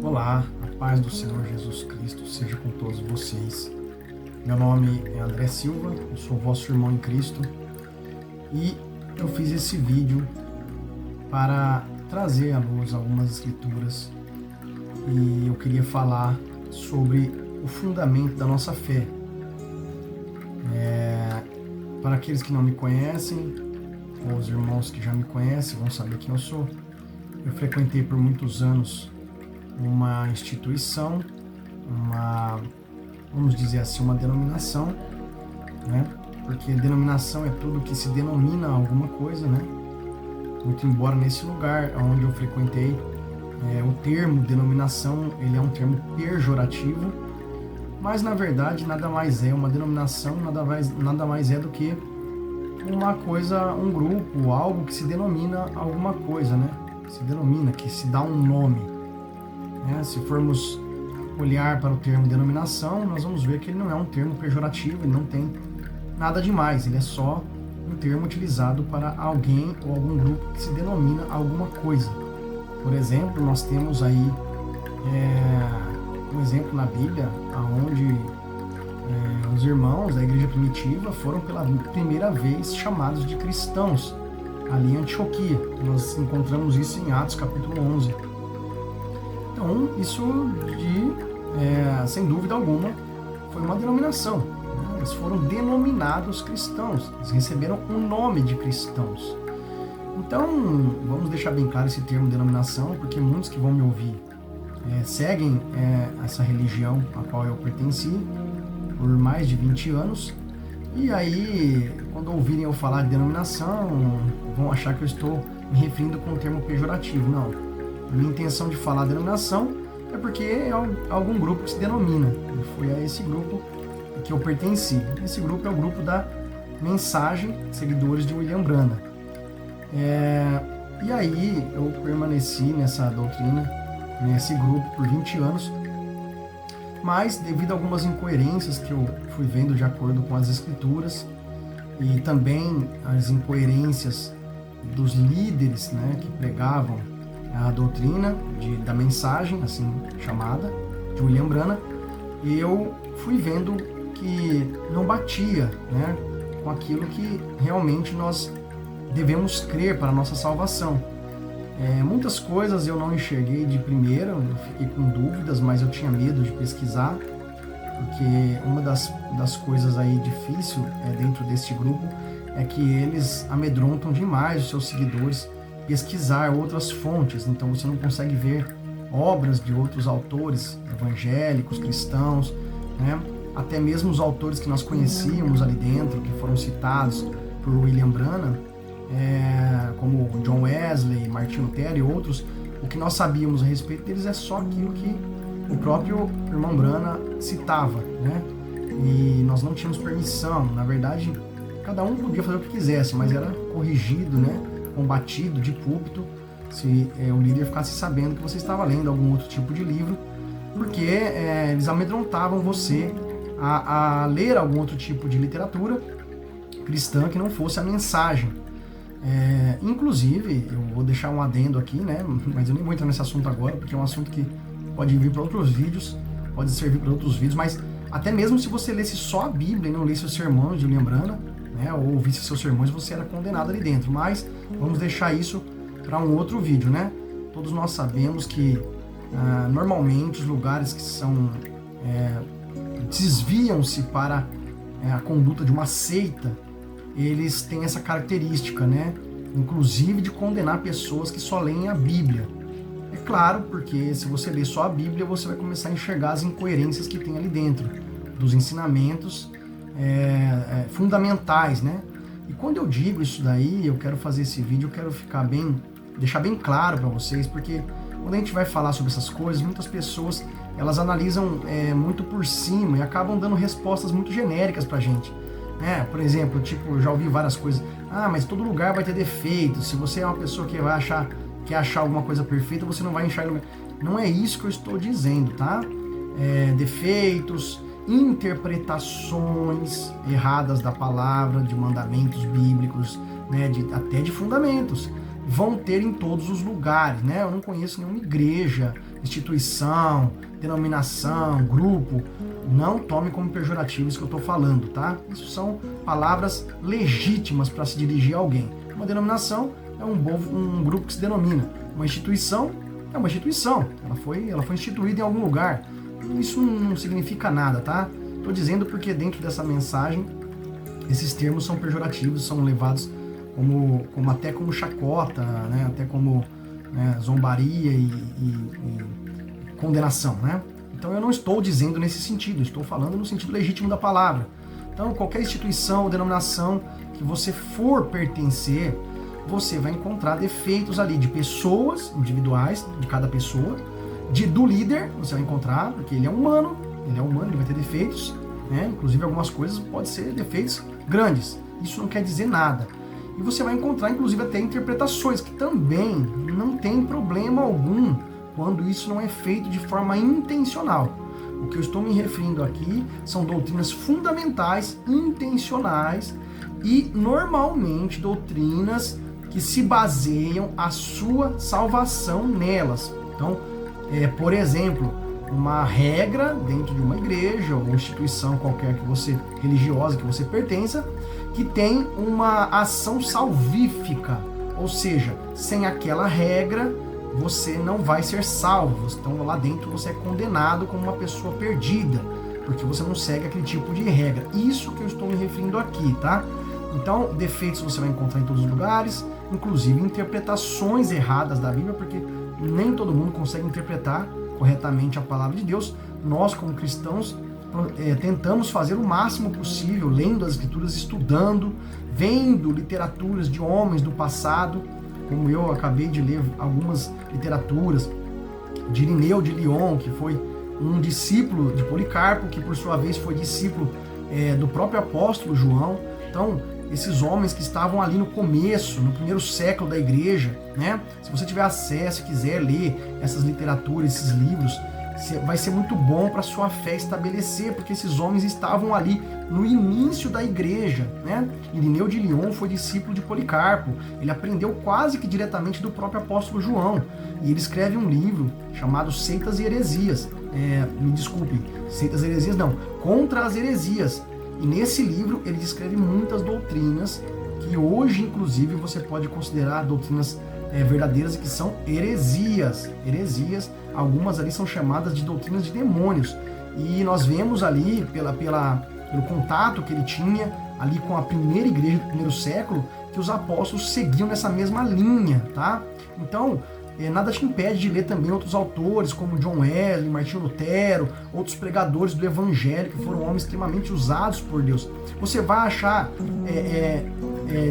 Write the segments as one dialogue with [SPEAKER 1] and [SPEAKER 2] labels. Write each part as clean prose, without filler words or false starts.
[SPEAKER 1] Olá, a paz do Senhor Jesus Cristo seja com todos vocês. Meu nome é André Silva, eu sou vosso irmão em Cristo e eu fiz esse vídeo para trazer à luz algumas escrituras e eu queria falar sobre o fundamento da nossa fé. Para aqueles que não me conhecem, ou os irmãos que já me conhecem vão saber quem eu sou. Eu frequentei por muitos anos uma instituição, vamos dizer assim, uma denominação, né? Porque denominação é tudo que se denomina alguma coisa, né? Muito embora nesse lugar onde eu frequentei, o termo denominação, ele é um termo pejorativo, mas na verdade nada mais é uma denominação, nada mais é do que uma coisa, um grupo, algo que se denomina alguma coisa, né? Se denomina, que se dá um nome. Se formos olhar para o termo denominação, nós vamos ver que ele não é um termo pejorativo, ele não tem nada demais, ele é só um termo utilizado para alguém ou algum grupo que se denomina alguma coisa. Por exemplo, nós temos aí um exemplo na Bíblia, onde os irmãos da igreja primitiva foram pela primeira vez chamados de cristãos, ali em Antioquia. Nós encontramos isso em Atos capítulo 11. Então, isso, sem dúvida alguma, foi uma denominação. Né? Eles foram denominados cristãos, eles receberam o nome de cristãos. Então, vamos deixar bem claro esse termo denominação, porque muitos que vão me ouvir seguem essa religião a qual eu pertenci por mais de 20 anos, e aí, quando ouvirem eu falar de denominação, vão achar que eu estou me referindo com um termo pejorativo. Não. A minha intenção de falar denominação é porque é algum grupo que se denomina. E foi a esse grupo que eu pertenci. Esse grupo é o grupo da Mensagem, seguidores de William Branham. E aí eu permaneci nessa doutrina, nesse grupo por 20 anos, mas devido a algumas incoerências que eu fui vendo de acordo com as escrituras e também as incoerências dos líderes, né, que pregavam a doutrina da mensagem, assim chamada, de William Branham, e eu fui vendo que não batia, né, com aquilo que realmente nós devemos crer para a nossa salvação. Muitas coisas eu não enxerguei de primeira, eu fiquei com dúvidas, mas eu tinha medo de pesquisar, porque uma das coisas aí difícil dentro deste grupo é que eles amedrontam demais os seus seguidores pesquisar outras fontes, então você não consegue ver obras de outros autores evangélicos, cristãos, né? Até mesmo os autores que nós conhecíamos ali dentro, que foram citados por William Branham, como John Wesley, Martin Lutero e outros, o que nós sabíamos a respeito deles é só aquilo que o próprio irmão Branham citava, né? E nós não tínhamos permissão, na verdade, cada um podia fazer o que quisesse, mas era corrigido, né? Combatido de púlpito, se o líder ficasse sabendo que você estava lendo algum outro tipo de livro, porque eles amedrontavam você a ler algum outro tipo de literatura cristã que não fosse a mensagem. Inclusive, eu vou deixar um adendo aqui, né? Mas eu nem vou entrar nesse assunto agora, porque é um assunto que pode vir para outros vídeos, pode servir para outros vídeos, mas até mesmo se você lesse só a Bíblia e não lesse os sermões de William Branham, né, ou ouvisse seus sermões, você era condenado ali dentro. Mas vamos deixar isso para um outro vídeo, né? Todos nós sabemos que normalmente os lugares que são desviam-se para a conduta de uma seita, eles têm essa característica, né? Inclusive de condenar pessoas que só leem a Bíblia. É claro, porque se você ler só a Bíblia, você vai começar a enxergar as incoerências que tem ali dentro, dos ensinamentos fundamentais, né? E quando eu digo isso daí, eu quero fazer esse vídeo, eu quero deixar bem claro para vocês, porque quando a gente vai falar sobre essas coisas, muitas pessoas elas analisam muito por cima e acabam dando respostas muito genéricas pra gente. Por exemplo, eu já ouvi várias coisas. Mas todo lugar vai ter defeito. Se você é uma pessoa que quer achar alguma coisa perfeita, você não vai achar. Não é isso que eu estou dizendo, tá? Defeitos, interpretações erradas da palavra, de mandamentos bíblicos, né, até de fundamentos, vão ter em todos os lugares, né? Eu não conheço nenhuma igreja instituição, denominação, grupo, não tome como pejorativo isso que eu estou falando, tá? Isso são palavras legítimas para se dirigir a alguém. Uma denominação é um grupo que se denomina. Uma instituição é uma instituição. Ela foi instituída em algum lugar. Isso não significa nada, tá? Estou dizendo porque dentro dessa mensagem esses termos são pejorativos, são levados até como chacota, né? Até como zombaria e condenação, né? Então eu não estou dizendo nesse sentido, estou falando no sentido legítimo da palavra. Então qualquer instituição ou denominação que você for pertencer, você vai encontrar defeitos ali de pessoas individuais, de cada pessoa, do líder, você vai encontrar, porque ele é humano, ele vai ter defeitos, né? Inclusive algumas coisas podem ser defeitos grandes, isso não quer dizer nada. E você vai encontrar inclusive até interpretações, que também não tem problema algum quando isso não é feito de forma intencional. O que eu estou me referindo aqui são doutrinas fundamentais, intencionais e normalmente doutrinas que se baseiam a sua salvação nelas. Então, por exemplo, uma regra dentro de uma igreja ou instituição qualquer religiosa que você pertença, que tem uma ação salvífica, ou seja, sem aquela regra você não vai ser salvo. Então lá dentro você é condenado como uma pessoa perdida, porque você não segue aquele tipo de regra. Isso que eu estou me referindo aqui, tá? Então, defeitos você vai encontrar em todos os lugares, inclusive interpretações erradas da Bíblia, porque nem todo mundo consegue interpretar corretamente a palavra de Deus. Nós, como cristãos, tentamos fazer o máximo possível, lendo as Escrituras, estudando, vendo literaturas de homens do passado, como eu acabei de ler algumas literaturas de Irineu de Lyon, que foi um discípulo de Policarpo, que por sua vez foi discípulo do próprio apóstolo João. Então, esses homens que estavam ali no começo, no primeiro século da igreja, né? Se você tiver acesso e quiser ler essas literaturas, esses livros, vai ser muito bom para sua fé estabelecer, porque esses homens estavam ali no início da igreja, né? Irineu de Lyon foi discípulo de Policarpo, ele aprendeu quase que diretamente do próprio apóstolo João, e ele escreve um livro chamado Seitas e Heresias, me desculpem, Seitas e Heresias não, Contra as Heresias, e nesse livro ele descreve muitas doutrinas que hoje, inclusive, você pode considerar doutrinas verdadeiras e que são heresias. Algumas ali são chamadas de doutrinas de demônios. E nós vemos ali, pelo contato que ele tinha ali com a primeira igreja do primeiro século, que os apóstolos seguiam nessa mesma linha, tá? Então, nada te impede de ler também outros autores, como John Wesley, Martinho Lutero, outros pregadores do Evangelho, que foram homens extremamente usados por Deus. Você vai achar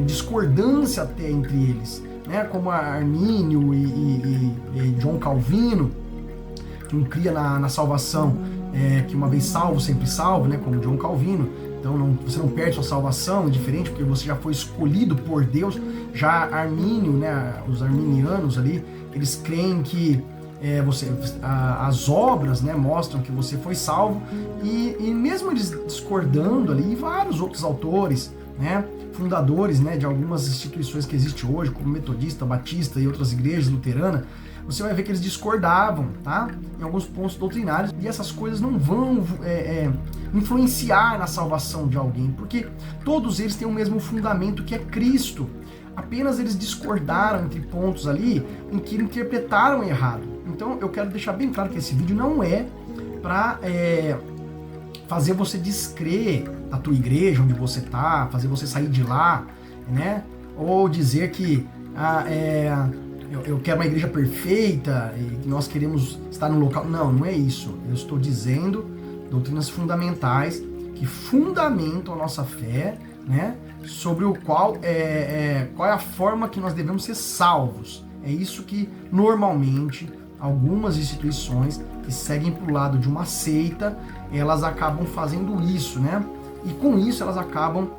[SPEAKER 1] discordância até entre eles, né? Como Armínio e John Calvino, que um cria na salvação, que uma vez salvo, sempre salvo, né? Como John Calvino. Então você não perde sua salvação, é diferente, porque você já foi escolhido por Deus. Já Armínio, né? Os arminianos ali, eles creem que as obras, né, mostram que você foi salvo, e mesmo eles discordando ali, e vários outros autores, né, fundadores, né, de algumas instituições que existem hoje, como Metodista, Batista e outras igrejas luteranas, você vai ver que eles discordavam, tá, em alguns pontos doutrinários, e essas coisas não vão influenciar na salvação de alguém, porque todos eles têm o mesmo fundamento, que é Cristo. Apenas eles discordaram entre pontos ali em que interpretaram errado. Então eu quero deixar bem claro que esse vídeo não é para fazer você descrer a tua igreja, onde você tá, fazer você sair de lá, né? Ou dizer que eu quero uma igreja perfeita e que nós queremos estar no local. Não é isso. Eu estou dizendo doutrinas fundamentais que fundamentam a nossa fé, né? Sobre o qual é a forma que nós devemos ser salvos. É isso que normalmente algumas instituições que seguem para o lado de uma seita, elas acabam fazendo isso, né? E com isso elas acabam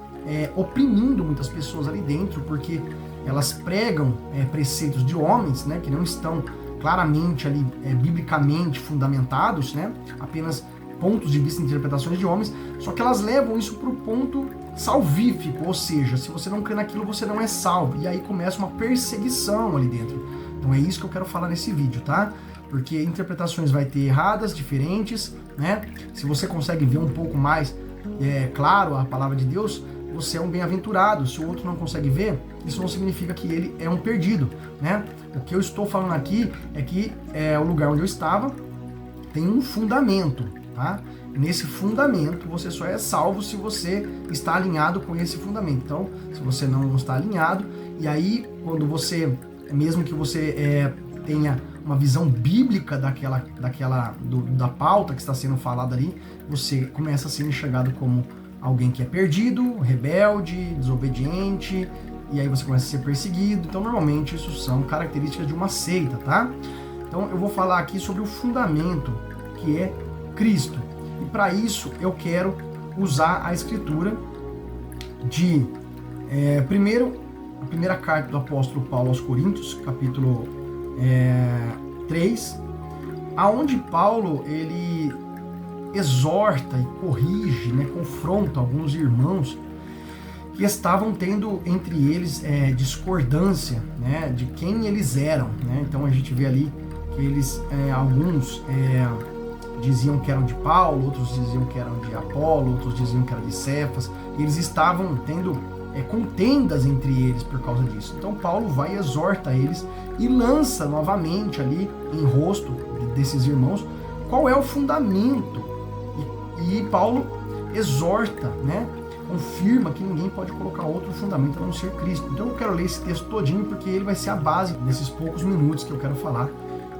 [SPEAKER 1] oprimindo muitas pessoas ali dentro, porque elas pregam preceitos de homens, né, que não estão claramente ali biblicamente fundamentados, né? Apenas pontos de vista e interpretações de homens, só que elas levam isso para o ponto salvífico, ou seja, se você não crê naquilo, você não é salvo, e aí começa uma perseguição ali dentro. Então é isso que eu quero falar nesse vídeo, tá? porque interpretações vai ter erradas, diferentes, né? Se você consegue ver um pouco mais claro a palavra de Deus, você é um bem-aventurado. Se o outro não consegue ver, isso não significa que ele é um perdido, né? O que eu estou falando aqui é que o lugar onde eu estava tem um fundamento, tá? Nesse fundamento, você só é salvo se você está alinhado com esse fundamento. Então, se você não está alinhado, e aí, quando você, mesmo que você tenha uma visão bíblica da pauta que está sendo falada ali, você começa a ser enxergado como alguém que é perdido, rebelde, desobediente, e aí você começa a ser perseguido. Então, normalmente, isso são características de uma seita, tá? Então, eu vou falar aqui sobre o fundamento, que é Cristo. E para isso, eu quero usar a escritura de, a primeira carta do apóstolo Paulo aos Coríntios, capítulo 3, aonde Paulo, ele exorta e corrige, né, confronta alguns irmãos que estavam tendo entre eles discordância, né, de quem eles eram, né? Então a gente vê ali que eles, alguns diziam que eram de Paulo, outros diziam que eram de Apolo, outros diziam que eram de Cefas, e eles estavam tendo contendas entre eles por causa disso. Então Paulo vai e exorta eles e lança novamente ali em rosto desses irmãos qual é o fundamento. E Paulo exorta, né, confirma que ninguém pode colocar outro fundamento a não ser Cristo. Então eu quero ler esse texto todinho porque ele vai ser a base desses poucos minutos que eu quero falar.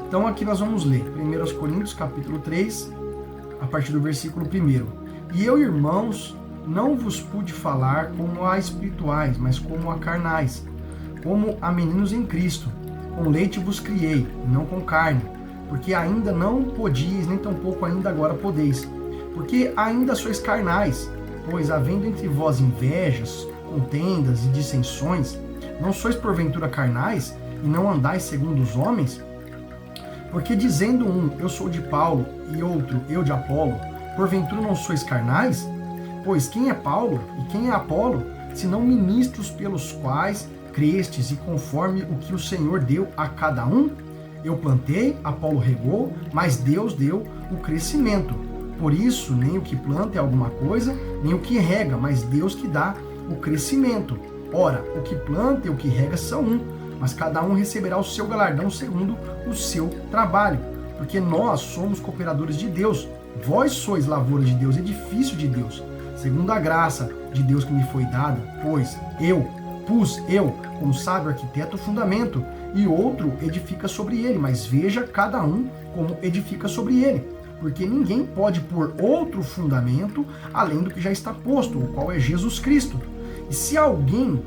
[SPEAKER 1] Então aqui nós vamos ler 1 Coríntios capítulo 3, a partir do versículo 1. E eu, irmãos, não vos pude falar como a espirituais, mas como a carnais, como a meninos em Cristo. Com leite vos criei, não com carne, porque ainda não podíeis, nem tampouco ainda agora podeis. Porque ainda sois carnais, pois havendo entre vós invejas, contendas e dissensões, não sois porventura carnais, e não andais segundo os homens? Porque dizendo um, eu sou de Paulo, e outro, eu de Apolo, porventura não sois carnais? Pois quem é Paulo e quem é Apolo, senão ministros pelos quais crestes, e conforme o que o Senhor deu a cada um? Eu plantei, Apolo regou, mas Deus deu o crescimento. Por isso, nem o que planta é alguma coisa, nem o que rega, mas Deus que dá o crescimento. Ora, o que planta e o que rega são um, mas cada um receberá o seu galardão segundo o seu trabalho. Porque nós somos cooperadores de Deus, vós sois lavoura de Deus, edifício de Deus, segundo a graça de Deus que me foi dada, pois pus eu, como sábio arquiteto, o fundamento, e outro edifica sobre ele, mas veja cada um como edifica sobre ele. Porque ninguém pode pôr outro fundamento além do que já está posto, o qual é Jesus Cristo. E se alguém,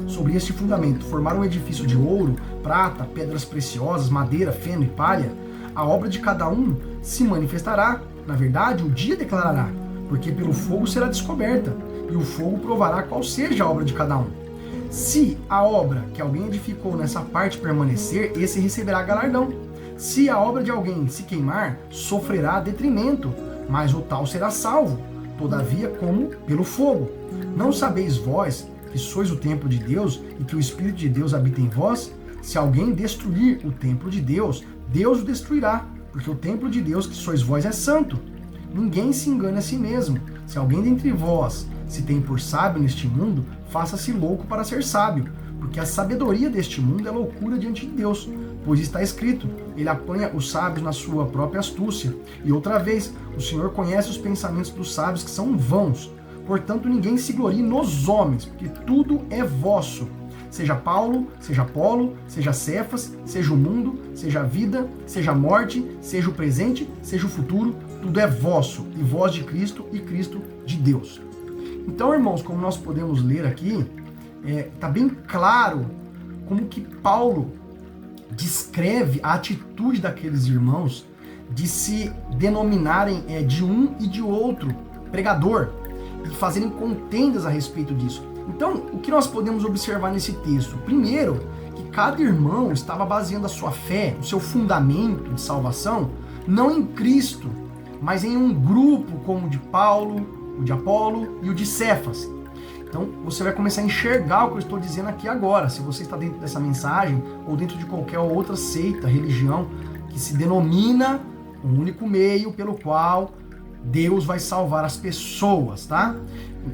[SPEAKER 1] sobre este fundamento, formar um edifício de ouro, prata, pedras preciosas, madeira, feno e palha, a obra de cada um se manifestará, na verdade, o dia declarará, porque pelo fogo será descoberta, e o fogo provará qual seja a obra de cada um. Se a obra que alguém edificou nessa parte permanecer, esse receberá galardão. Se a obra de alguém se queimar, sofrerá detrimento, mas o tal será salvo, todavia como pelo fogo. Não sabeis vós que sois o templo de Deus e que o Espírito de Deus habita em vós? Se alguém destruir o templo de Deus, Deus o destruirá, porque o templo de Deus que sois vós é santo. Ninguém se engane a si mesmo. Se alguém dentre vós se tem por sábio neste mundo, faça-se louco para ser sábio, porque a sabedoria deste mundo é loucura diante de Deus. Pois está escrito, ele apanha os sábios na sua própria astúcia. E outra vez, o Senhor conhece os pensamentos dos sábios que são vãos. Portanto, ninguém se glorie nos homens, porque tudo é vosso. Seja Paulo, seja Apolo, seja Cefas, seja o mundo, seja a vida, seja a morte, seja o presente, seja o futuro, tudo é vosso, e vós de Cristo e Cristo de Deus. Então, irmãos, como nós podemos ler aqui, está bem claro como que Paulo descreve a atitude daqueles irmãos de se denominarem de um e de outro pregador e fazerem contendas a respeito disso. Então, o que nós podemos observar nesse texto? Primeiro, que cada irmão estava baseando a sua fé, o seu fundamento de salvação, não em Cristo, mas em um grupo como o de Paulo, o de Apolo e o de Cefas. Então você vai começar a enxergar o que eu estou dizendo aqui agora. Se você está dentro dessa mensagem ou dentro de qualquer outra seita, religião, que se denomina um único meio pelo qual Deus vai salvar as pessoas, tá?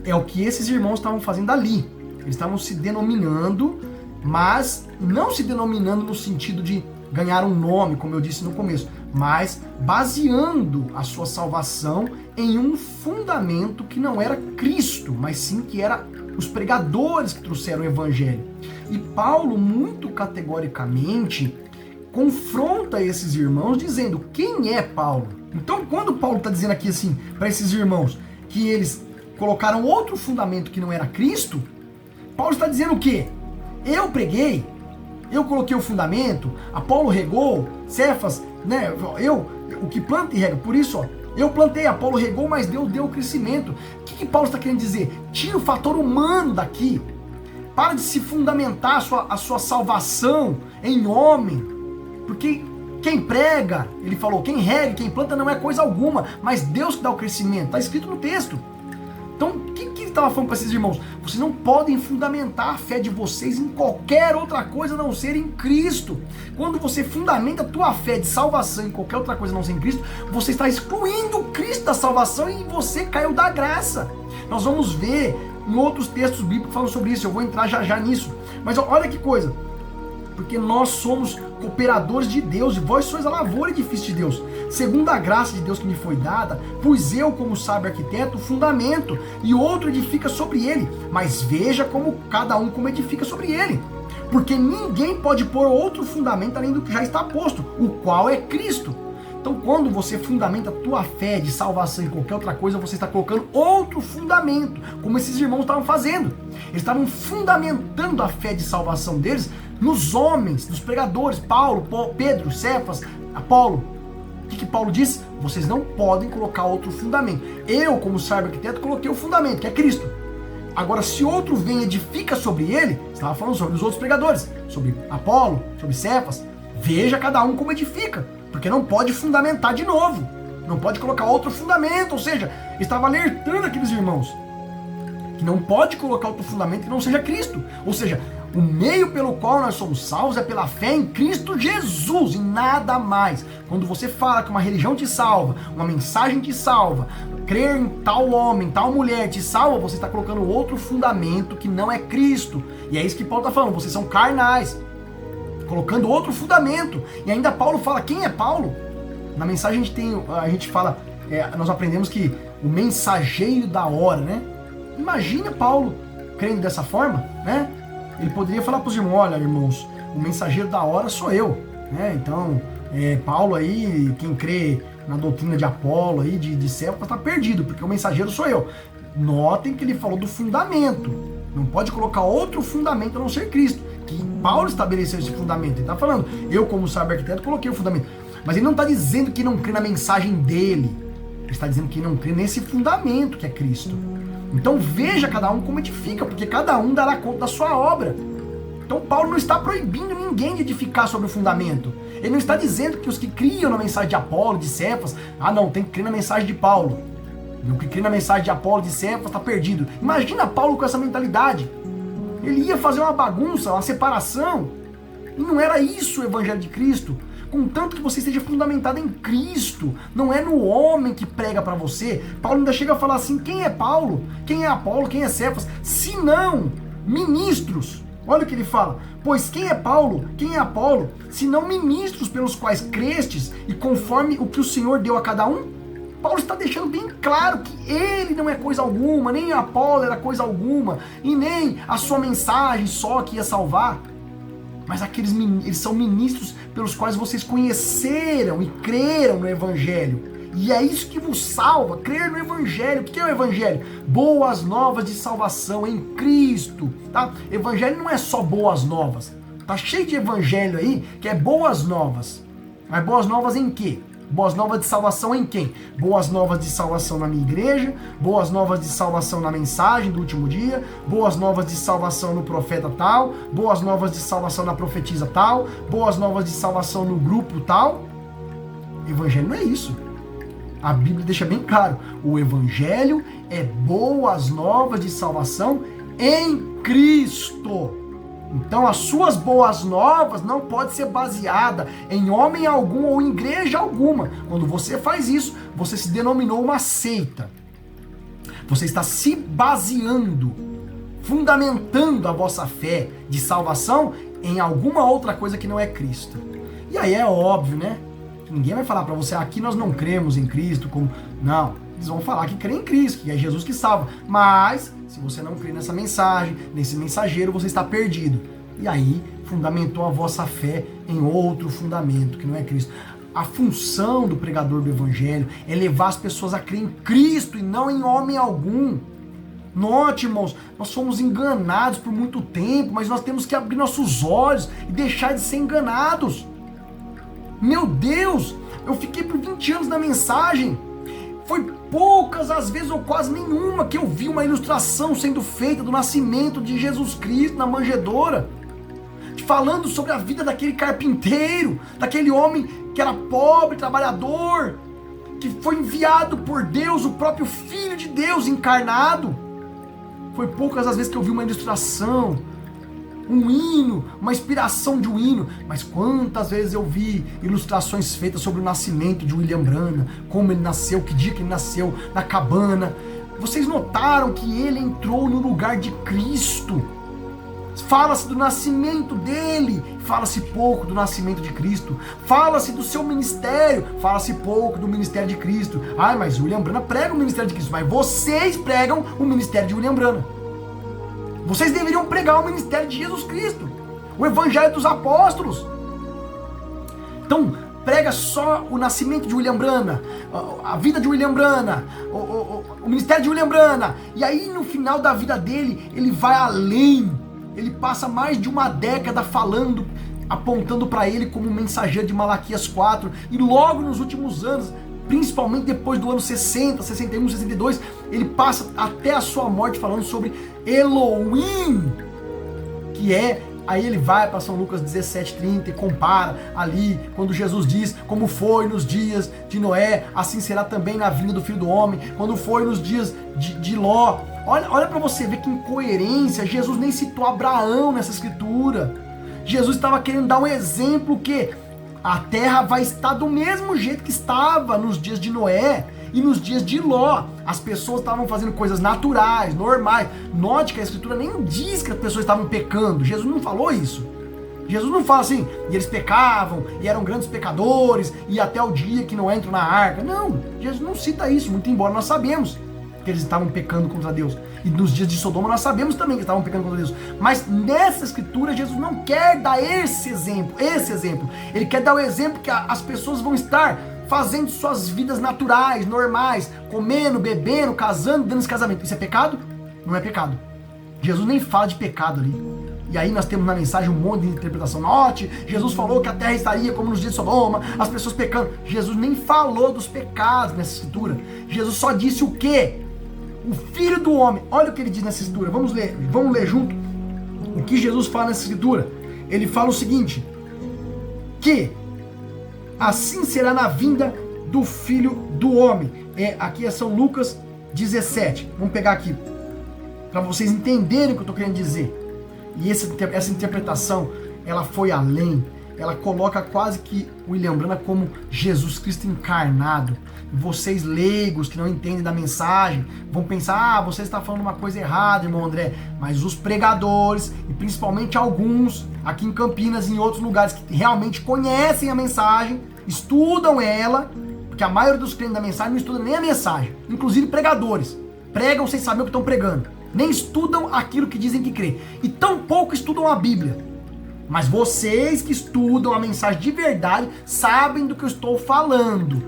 [SPEAKER 1] É o que esses irmãos estavam fazendo ali. Eles estavam se denominando, mas não se denominando no sentido de ganhar um nome, como eu disse no começo, mas baseando a sua salvação em um fundamento que não era Cristo, mas sim que era os pregadores que trouxeram o evangelho. E Paulo, muito categoricamente, confronta esses irmãos dizendo quem é Paulo. Então, quando Paulo está dizendo aqui assim para esses irmãos que eles colocaram outro fundamento que não era Cristo, Paulo está dizendo o quê? Eu preguei, eu coloquei o fundamento, Apolo regou, Cefas, né? O que planta e rega. Por isso, ó, eu plantei, Apolo regou, mas Deus deu o crescimento. O que Paulo está querendo dizer? Tira o fator humano daqui. Para de se fundamentar a sua salvação em homem. Porque quem prega, ele falou, quem rega, quem planta não é coisa alguma, mas Deus que dá o crescimento. Está escrito no texto. Então, o que ele estava falando para esses irmãos? Vocês não podem fundamentar a fé de vocês em qualquer outra coisa a não ser em Cristo. Quando você fundamenta a tua fé de salvação em qualquer outra coisa a não ser em Cristo, você está excluindo o Cristo da salvação e você caiu da graça. Nós vamos ver em outros textos bíblicos falando sobre isso, eu vou entrar já nisso. Mas olha que coisa, porque nós somos cooperadores de Deus, e vós sois a lavoura e edifício de Deus, segundo a graça de Deus que me foi dada, pus eu, como sábio arquiteto, o fundamento, e outro edifica sobre ele, mas veja como cada um como edifica sobre ele, porque ninguém pode pôr outro fundamento além do que já está posto, o qual é Cristo. Então, quando você fundamenta a tua fé de salvação em qualquer outra coisa, você está colocando outro fundamento, como esses irmãos estavam fazendo. Eles estavam fundamentando a fé de salvação deles nos homens, nos pregadores, Paulo, Pedro, Cefas, Apolo. O que Paulo disse? Vocês não podem colocar outro fundamento. Eu, como sábio arquiteto, coloquei o fundamento, que é Cristo. Agora, se outro vem e edifica sobre ele, estava falando sobre os outros pregadores, sobre Apolo, sobre Cefas, veja cada um como edifica. Porque não pode fundamentar de novo. Não pode colocar outro fundamento. Ou seja, estava alertando aqueles irmãos que não pode colocar outro fundamento que não seja Cristo. Ou seja, o meio pelo qual nós somos salvos é pela fé em Cristo Jesus e nada mais. Quando você fala que uma religião te salva, uma mensagem te salva, crer em tal homem, tal mulher te salva, você está colocando outro fundamento que não é Cristo. E é isso que Paulo está falando. Vocês são carnais, colocando outro fundamento. E ainda Paulo fala, quem é Paulo? Na mensagem a gente fala, nós aprendemos que o mensageiro da hora, né? Imagina Paulo crendo dessa forma, né? Ele poderia falar para os irmãos, olha irmãos, o mensageiro da hora sou eu, né? Então, Paulo aí, quem crê na doutrina de Apolo aí, de Cefas, está perdido, porque o mensageiro sou eu. Notem que ele falou do fundamento. Não pode colocar outro fundamento a não ser Cristo. Que Paulo estabeleceu esse fundamento. Ele está falando, eu como sábio arquiteto coloquei o fundamento. Mas ele não está dizendo que não crê na mensagem dele. Ele está dizendo que não crê nesse fundamento que é Cristo. Então veja cada um como edifica, porque cada um dará conta da sua obra. Então Paulo não está proibindo ninguém de edificar sobre o fundamento. Ele não está dizendo que os que criam na mensagem de Apolo, de Cefas, não, tem que crer na mensagem de Paulo. E o que crê na mensagem de Apolo, de Cefas, está perdido. Imagina Paulo com essa mentalidade. Ele ia fazer uma bagunça, uma separação. E não era isso o evangelho de Cristo. Contanto que você esteja fundamentado em Cristo, não é no homem que prega para você. Paulo ainda chega a falar assim, quem é Paulo? Quem é Apolo? Quem é Cefas? Se não, ministros. Olha o que ele fala. Pois quem é Paulo? Quem é Apolo? Se não ministros pelos quais crestes e conforme o que o Senhor deu a cada um? Paulo está deixando bem claro que ele não é coisa alguma, nem Apolo era coisa alguma, e nem a sua mensagem só que ia salvar. Mas eles são ministros pelos quais vocês conheceram e creram no Evangelho. E é isso que vos salva, crer no Evangelho. O que é o Evangelho? Boas novas de salvação em Cristo. Tá? Evangelho não é só boas novas. Tá cheio de evangelho aí que é boas novas. Mas boas novas em quê? Boas novas de salvação em quem? Boas novas de salvação na minha igreja, boas novas de salvação na mensagem do último dia, boas novas de salvação no profeta tal, boas novas de salvação na profetisa tal, boas novas de salvação no grupo tal. Evangelho não é isso. A Bíblia deixa bem claro, o Evangelho é boas novas de salvação em Cristo. Então as suas boas novas não pode ser baseada em homem algum ou em igreja alguma. Quando você faz isso, você se denominou uma seita. Você está se baseando, fundamentando a vossa fé de salvação em alguma outra coisa que não é Cristo. E aí é óbvio, né? Ninguém vai falar para você, aqui nós não cremos em Cristo, como... Não, eles vão falar que crê em Cristo, que é Jesus que salva. Mas, se você não crê nessa mensagem, nesse mensageiro, você está perdido. E aí, fundamentou a vossa fé em outro fundamento, que não é Cristo. A função do pregador do evangelho é levar as pessoas a crer em Cristo e não em homem algum. Note, irmãos, nós fomos enganados por muito tempo, mas nós temos que abrir nossos olhos e deixar de ser enganados. Meu Deus, eu fiquei por 20 anos na mensagem. Foi poucas as vezes ou quase nenhuma que eu vi uma ilustração sendo feita do nascimento de Jesus Cristo na manjedoura, falando sobre a vida daquele carpinteiro, daquele homem que era pobre, trabalhador, que foi enviado por Deus, o próprio Filho de Deus encarnado. Foi poucas as vezes que eu vi uma ilustração, um hino, uma inspiração de um hino, mas quantas vezes eu vi ilustrações feitas sobre o nascimento de William Branham, como ele nasceu, que dia que ele nasceu, na cabana. Vocês notaram que ele entrou no lugar de Cristo. Fala-se do nascimento dele, fala-se pouco do nascimento de Cristo. Fala-se do seu ministério, fala-se pouco do ministério de Cristo. Ai, mas William Branham prega o ministério de Cristo, mas vocês pregam o ministério de William Branham. Vocês deveriam pregar o ministério de Jesus Cristo, o evangelho dos apóstolos. Então, prega só o nascimento de William Branham, a vida de William Branham, o ministério de William Branham. E aí, no final da vida dele, ele vai além. Ele passa mais de uma década falando, apontando para ele como mensageiro de Malaquias 4. E logo nos últimos anos, principalmente depois do ano 60, 61, 62, ele passa até a sua morte falando sobre Elohim, que é... Aí ele vai para São Lucas 17:30 e compara ali, quando Jesus diz, como foi nos dias de Noé, assim será também na vinda do Filho do Homem, quando foi nos dias de Ló. Olha para você ver que incoerência, Jesus nem citou Abraão nessa escritura. Jesus estava querendo dar um exemplo que a terra vai estar do mesmo jeito que estava nos dias de Noé e nos dias de Ló. As pessoas estavam fazendo coisas naturais, normais. Note que a escritura nem diz que as pessoas estavam pecando. Jesus não falou isso. Jesus não fala assim, e eles pecavam, e eram grandes pecadores, e até o dia que não entram na arca. Não, Jesus não cita isso, muito embora nós sabemos que eles estavam pecando contra Deus. E nos dias de Sodoma nós sabemos também que estavam pecando contra Deus. Mas nessa escritura Jesus não quer dar esse exemplo. Ele quer dar o exemplo que as pessoas vão estar fazendo suas vidas naturais, normais, comendo, bebendo, casando, dando esse casamento. Isso é pecado? Não é pecado. Jesus nem fala de pecado ali. E aí nós temos na mensagem um monte de interpretação. Note, Jesus falou que a terra estaria como nos dias de Sodoma, as pessoas pecando. Jesus nem falou dos pecados nessa escritura. Jesus só disse o quê? O Filho do Homem. Olha o que ele diz nessa escritura. Vamos ler junto o que Jesus fala nessa escritura. Ele fala o seguinte, que assim será na vinda do Filho do Homem. Aqui é São Lucas 17. Vamos pegar aqui, para vocês entenderem o que eu estou querendo dizer. E essa interpretação, ela foi além. Ela coloca quase que William Branham como Jesus Cristo encarnado. Vocês leigos que não entendem da mensagem vão pensar, você está falando uma coisa errada, irmão André. Mas os pregadores, e principalmente alguns aqui em Campinas e em outros lugares que realmente conhecem a mensagem, estudam ela, porque a maioria dos crentes da mensagem não estuda nem a mensagem. Inclusive pregadores. Pregam sem saber o que estão pregando. Nem estudam aquilo que dizem que crê. E tampouco estudam a Bíblia. Mas vocês que estudam a mensagem de verdade sabem do que eu estou falando.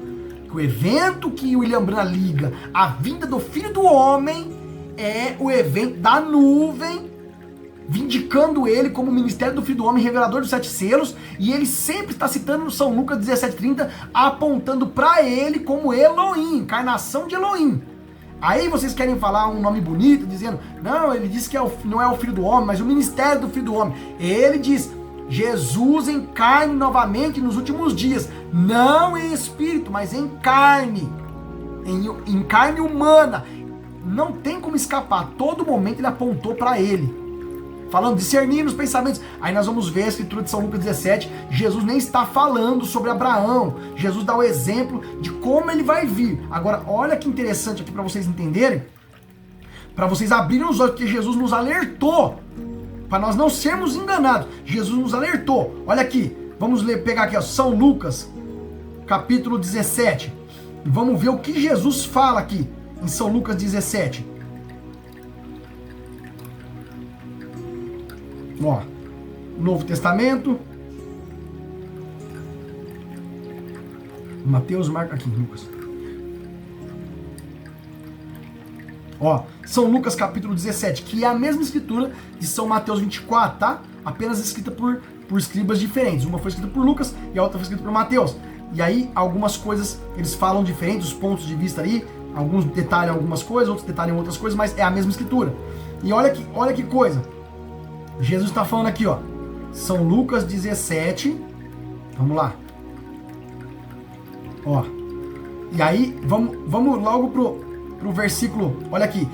[SPEAKER 1] Que o evento que William Branham liga à vinda do Filho do Homem é o evento da nuvem, vindicando ele como o ministério do Filho do Homem, revelador dos 7 selos, e ele sempre está citando no São Lucas 17:30, apontando para ele como Elohim, encarnação de Elohim. Aí vocês querem falar um nome bonito, dizendo, não, ele disse que não é o Filho do Homem, mas o ministério do Filho do Homem. Ele diz, Jesus em carne novamente nos últimos dias, não em espírito, mas em carne humana. não tem como escapar. Todo momento ele apontou para ele. Falando, discernindo os pensamentos. Aí nós vamos ver a escritura de São Lucas 17. Jesus nem está falando sobre Abraão. Jesus dá o exemplo de como ele vai vir. Agora, olha que interessante aqui para vocês entenderem. Para vocês abrirem os olhos, porque Jesus nos alertou. Para nós não sermos enganados. Jesus nos alertou. Olha aqui. Vamos pegar aqui, ó, São Lucas, capítulo 17. E vamos ver o que Jesus fala aqui em São Lucas 17. Ó, Novo Testamento. Mateus, Marcos, aqui, Lucas. Ó, São Lucas capítulo 17, que é a mesma escritura de São Mateus 24, tá? Apenas escrita por escribas diferentes. Uma foi escrita por Lucas e a outra foi escrita por Mateus. E aí, algumas coisas, eles falam diferentes, os pontos de vista ali. Alguns detalham algumas coisas, outros detalham outras coisas, mas é a mesma escritura. E olha que coisa. Jesus está falando aqui, ó. São Lucas 17. Vamos lá. Ó. E aí, vamos logo pro versículo. Olha aqui.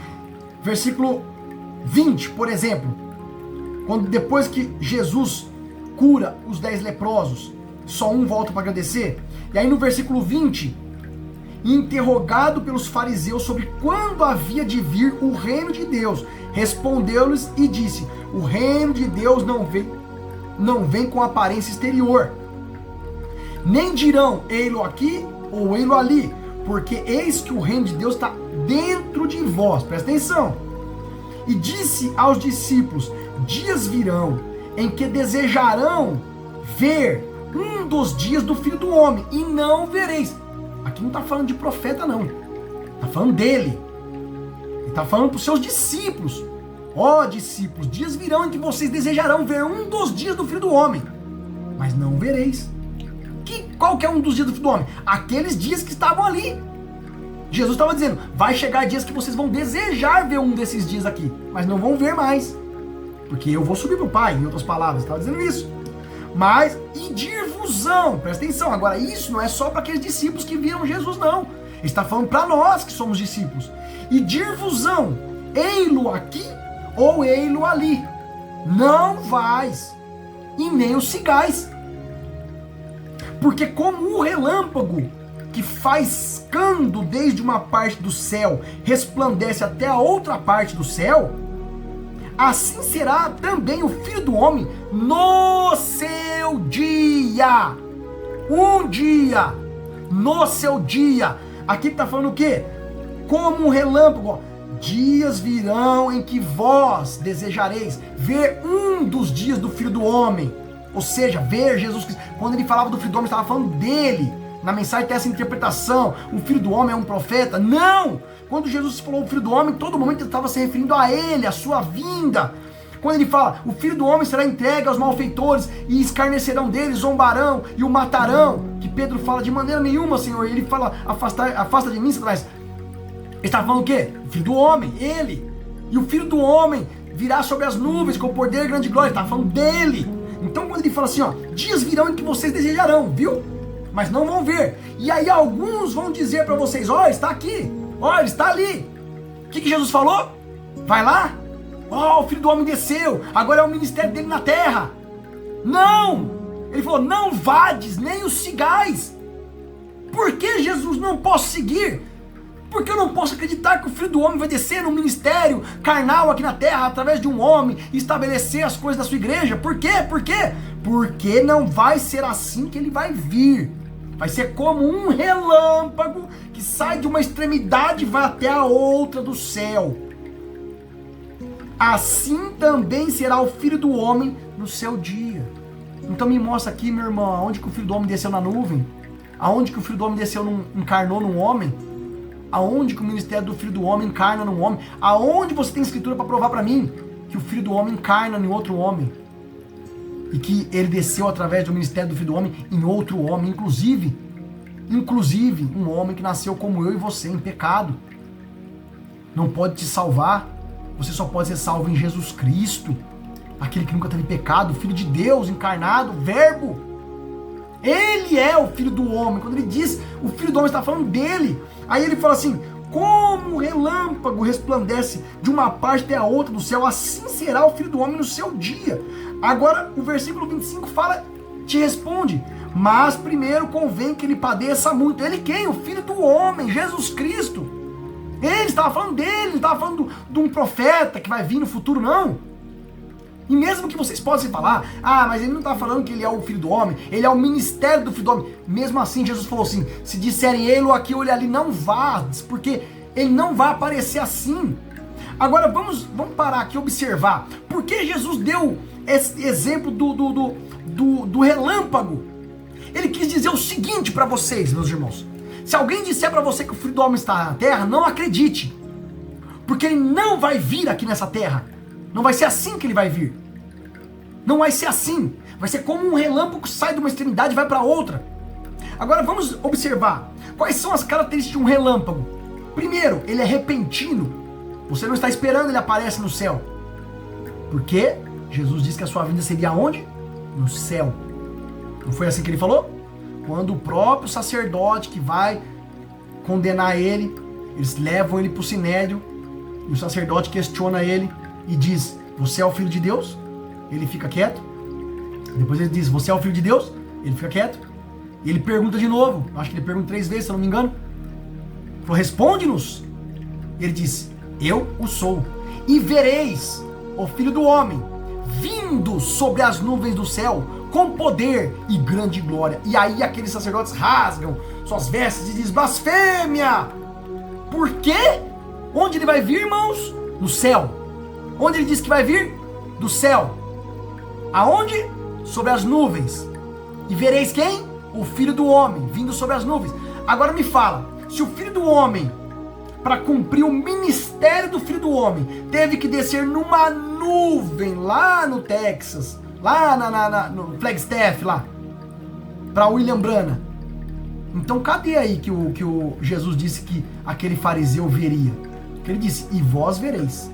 [SPEAKER 1] Versículo 20, por exemplo. Quando depois que Jesus cura os 10 leprosos, só um volta para agradecer. E aí no versículo 20, interrogado pelos fariseus sobre quando havia de vir o reino de Deus, respondeu-lhes e disse: o reino de Deus não vem com aparência exterior, nem dirão ei-lo aqui ou ei-lo ali, porque eis que o reino de Deus está dentro de vós. Presta atenção. E disse aos discípulos: dias virão em que desejarão ver um dos dias do Filho do Homem, e não vereis. Aqui não está falando de profeta, não. Está falando dele. Ele está falando para os seus discípulos. Ó discípulos, dias virão em que vocês desejarão ver um dos dias do Filho do Homem, mas não vereis. Qual que é um dos dias do Filho do Homem? Aqueles dias que estavam ali. Jesus estava dizendo, vai chegar dias que vocês vão desejar ver um desses dias aqui, mas não vão ver mais, porque eu vou subir para o Pai, em outras palavras, estava dizendo isso. Mas, e dir-vos-ão, presta atenção, agora isso não é só para aqueles discípulos que viram Jesus, não. Ele está falando para nós que somos discípulos. E dir-vos-ão, ei-lo aqui ou ei-lo ali. Não vais, e nem o sigais. Porque como o relâmpago que faiscando desde uma parte do céu resplandece até a outra parte do céu, assim será também o Filho do Homem no seu dia. Um dia. No seu dia. Aqui está falando o quê? Como um relâmpago. Dias virão em que vós desejareis ver um dos dias do Filho do Homem. Ou seja, ver Jesus Cristo. Quando ele falava do Filho do Homem, estava falando dele. Na mensagem tem essa interpretação. O Filho do Homem é um profeta. Não! Quando Jesus falou o Filho do Homem, todo momento ele estava se referindo a ele, a sua vinda. Quando ele fala, o Filho do Homem será entregue aos malfeitores e escarnecerão dele, zombarão e o matarão. Que Pedro fala, de maneira nenhuma, Senhor. E ele fala, afasta de mim, Satanás. Ele está falando o quê? O Filho do Homem, ele. E o Filho do Homem virá sobre as nuvens com poder e grande glória. Ele está falando dele. Então quando ele fala assim, ó, dias virão em que vocês desejarão, viu? Mas não vão ver. E aí alguns vão dizer para vocês, ó, está aqui. Ó, ele está ali. O que Jesus falou? Vai lá. Ó, o Filho do Homem desceu. Agora é o ministério dele na terra. Não. Ele falou, não vades, nem os sigais. Por que, Jesus, não posso seguir? Porque eu não posso acreditar que o Filho do Homem vai descer no ministério carnal aqui na terra, através de um homem, e estabelecer as coisas da sua igreja. Por quê? Por quê? Porque não vai ser assim que ele vai vir. Vai ser como um relâmpago que sai de uma extremidade e vai até a outra do céu. Assim também será o Filho do Homem no seu dia. Então me mostra aqui, meu irmão, aonde que o Filho do Homem desceu na nuvem? Aonde que o Filho do Homem desceu, encarnou num homem? Aonde que o ministério do Filho do Homem encarna num homem? Aonde você tem escritura para provar para mim que o Filho do Homem encarna em outro homem? E que ele desceu através do ministério do Filho do Homem em outro homem, inclusive um homem que nasceu como eu e você, em pecado. Não pode te salvar. Você só pode ser salvo em Jesus Cristo, aquele que nunca teve pecado, o Filho de Deus encarnado, Verbo. Ele é o Filho do Homem. Quando ele diz o Filho do Homem, está falando dele. Aí ele fala assim, como um relâmpago resplandece de uma parte até a outra do céu, assim será o Filho do Homem no seu dia. Agora, o versículo 25 fala, te responde, mas primeiro convém que ele padeça muito. Ele quem? O Filho do Homem, Jesus Cristo. Ele estava falando dele, não estava falando de um profeta que vai vir no futuro, não. E mesmo que vocês possam falar, mas ele não está falando que ele é o Filho do Homem, ele é o ministério do Filho do Homem. Mesmo assim, Jesus falou assim, se disserem ele ou aqui ou ele ali, não vá, porque ele não vai aparecer assim. Agora vamos parar aqui e observar. Por que Jesus deu esse exemplo do relâmpago? Ele quis dizer o seguinte para vocês, meus irmãos. Se alguém disser para você que o Filho do Homem está na terra, não acredite. Porque ele não vai vir aqui nessa terra. Não vai ser assim que ele vai vir. Não vai ser assim. Vai ser como um relâmpago que sai de uma extremidade e vai para outra. Agora vamos observar. Quais são as características de um relâmpago? Primeiro, ele é repentino. Você não está esperando, ele aparece no céu. Porque Jesus disse que a sua vinda seria onde? No céu. Não foi assim que ele falou? Quando o próprio sacerdote que vai condenar ele, eles levam ele para o sinédrio, e o sacerdote questiona ele e diz, você é o Filho de Deus? Ele fica quieto. Depois ele diz, você é o Filho de Deus? Ele fica quieto. E ele pergunta de novo, acho que ele pergunta 3 vezes, se eu não me engano. Ele falou, responde-nos. Ele diz, eu o sou. E vereis o Filho do Homem vindo sobre as nuvens do céu com poder e grande glória. E aí aqueles sacerdotes rasgam suas vestes e dizem, blasfêmia! Por quê? Onde ele vai vir, irmãos? No céu. Onde ele diz que vai vir? Do céu. Aonde? Sobre as nuvens. E vereis quem? O Filho do Homem, vindo sobre as nuvens. Agora me fala, se o Filho do Homem, para cumprir o ministério do Filho do Homem, teve que descer numa nuvem lá no Texas, lá no Flagstaff, lá, para William Branham. Então cadê aí que o Jesus disse que aquele fariseu veria? Que ele disse, e vós vereis.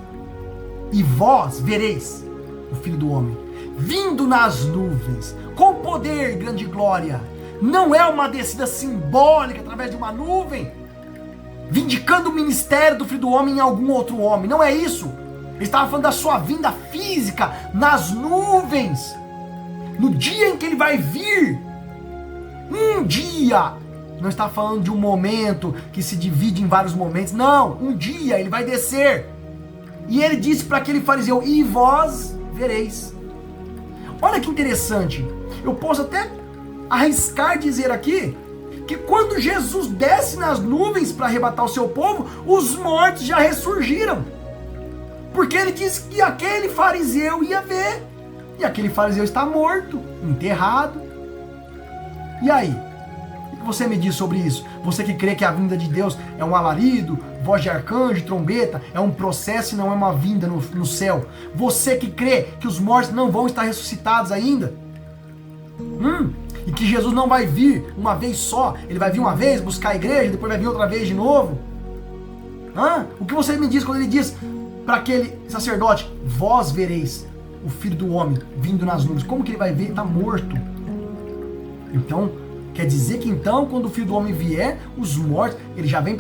[SPEAKER 1] E vós vereis o Filho do Homem vindo nas nuvens, com poder e grande glória. Não é uma descida simbólica através de uma nuvem, vindicando o ministério do Filho do Homem em algum outro homem. Não é isso. Ele estava falando da sua vinda física nas nuvens. No dia em que ele vai vir. Um dia. Não está falando de um momento que se divide em vários momentos. Não, um dia ele vai descer. E ele disse para aquele fariseu, e vós vereis. Olha que interessante. Eu posso até arriscar dizer aqui que quando Jesus desce nas nuvens para arrebatar o seu povo, os mortos já ressurgiram. Porque ele disse que aquele fariseu ia ver. E aquele fariseu está morto, enterrado. E aí? O que você me diz sobre isso? Você que crê que a vinda de Deus é um alarido, voz de arcanjo, trombeta, é um processo e não é uma vinda no céu. Você que crê que os mortos não vão estar ressuscitados ainda. E que Jesus não vai vir uma vez só. Ele vai vir uma vez, buscar a igreja, depois vai vir outra vez de novo. O que você me diz quando ele diz para aquele sacerdote, vós vereis o Filho do Homem vindo nas nuvens? Como que ele vai ver? Ele está morto. Então, quer dizer que então, quando o Filho do Homem vier, os mortos, ele já vem...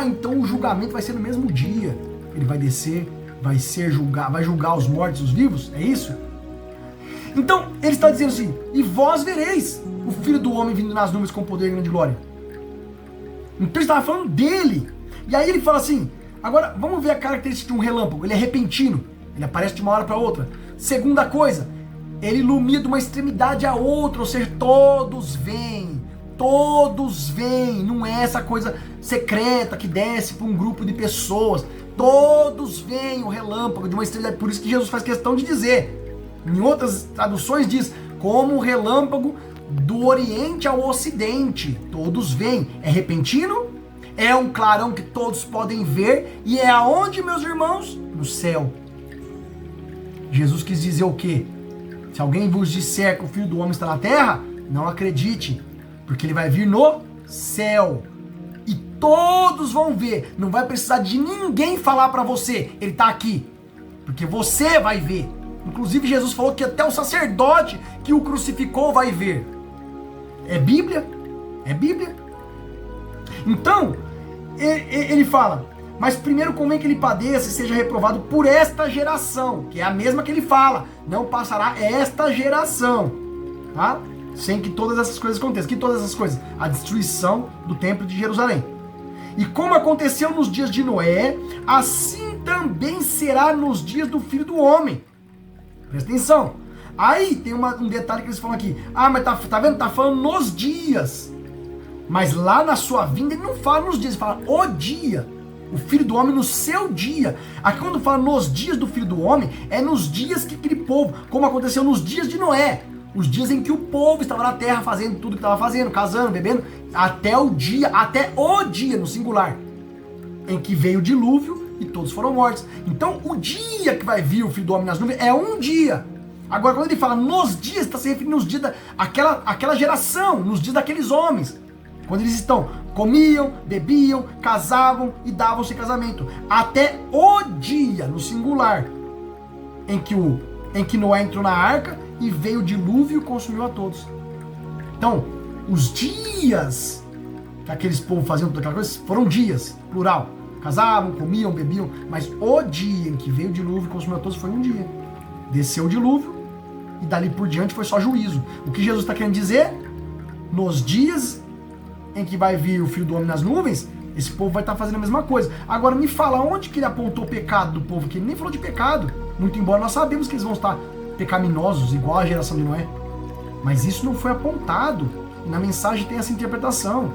[SPEAKER 1] então o julgamento vai ser no mesmo dia. Ele vai descer, vai julgar os mortos e os vivos? É isso? Então, ele está dizendo assim, e vós vereis o Filho do Homem vindo nas nuvens com poder e grande glória. Então ele estava falando dele. E aí ele fala assim, agora vamos ver a característica de um relâmpago. Ele é repentino, ele aparece de uma hora para outra. Segunda coisa, ele ilumina de uma extremidade a outra, ou seja, todos veem, não é essa coisa secreta que desce para um grupo de pessoas, todos veem o relâmpago de uma extremidade, por isso que Jesus faz questão de dizer, em outras traduções diz, como o relâmpago do Oriente ao Ocidente, todos veem, é repentino, é um clarão que todos podem ver, e é aonde, meus irmãos? No céu. Jesus quis dizer o quê? Se alguém vos disser que o Filho do Homem está na terra, não acredite, porque ele vai vir no céu. E todos vão ver, não vai precisar de ninguém falar para você, ele está aqui, porque você vai ver. Inclusive Jesus falou que até o sacerdote que o crucificou vai ver. É Bíblia? É Bíblia. Então, ele fala, mas primeiro convém que ele padeça e seja reprovado por esta geração, que é a mesma que ele fala, não passará esta geração, tá? Sem que todas essas coisas aconteçam. Que todas essas coisas? A destruição do templo de Jerusalém. E como aconteceu nos dias de Noé, assim também será nos dias do Filho do Homem. Presta atenção. Aí tem um detalhe que eles falam aqui. Ah, mas tá vendo? Tá falando nos dias. Mas lá na sua vinda ele não fala nos dias, ele fala o dia. O Filho do Homem no seu dia. Aqui quando fala nos dias do Filho do Homem, é nos dias que aquele povo, como aconteceu nos dias de Noé. Os dias em que o povo estava na terra fazendo tudo que estava fazendo, casando, bebendo, até o dia no singular, em que veio o dilúvio e todos foram mortos. Então o dia que vai vir o Filho do Homem nas nuvens é um dia. Agora quando ele fala nos dias, está se referindo nos dias daquela geração, nos dias daqueles homens. Quando eles comiam, bebiam, casavam e davam-se em casamento. Até o dia, no singular, em que Noé entrou na arca e veio o dilúvio e consumiu a todos. Então, os dias que aqueles povos faziam toda aquela coisa foram dias, plural. Casavam, comiam, bebiam, mas o dia em que veio o dilúvio e consumiu a todos foi um dia. Desceu o dilúvio e dali por diante foi só juízo. O que Jesus está querendo dizer? Nos dias em que vai vir o Filho do Homem nas nuvens, esse povo vai estar fazendo a mesma coisa. Agora me fala onde que ele apontou o pecado do povo, que ele nem falou de pecado. Muito embora nós sabemos que eles vão estar pecaminosos, igual a geração de Noé. Mas isso não foi apontado. E na mensagem tem essa interpretação.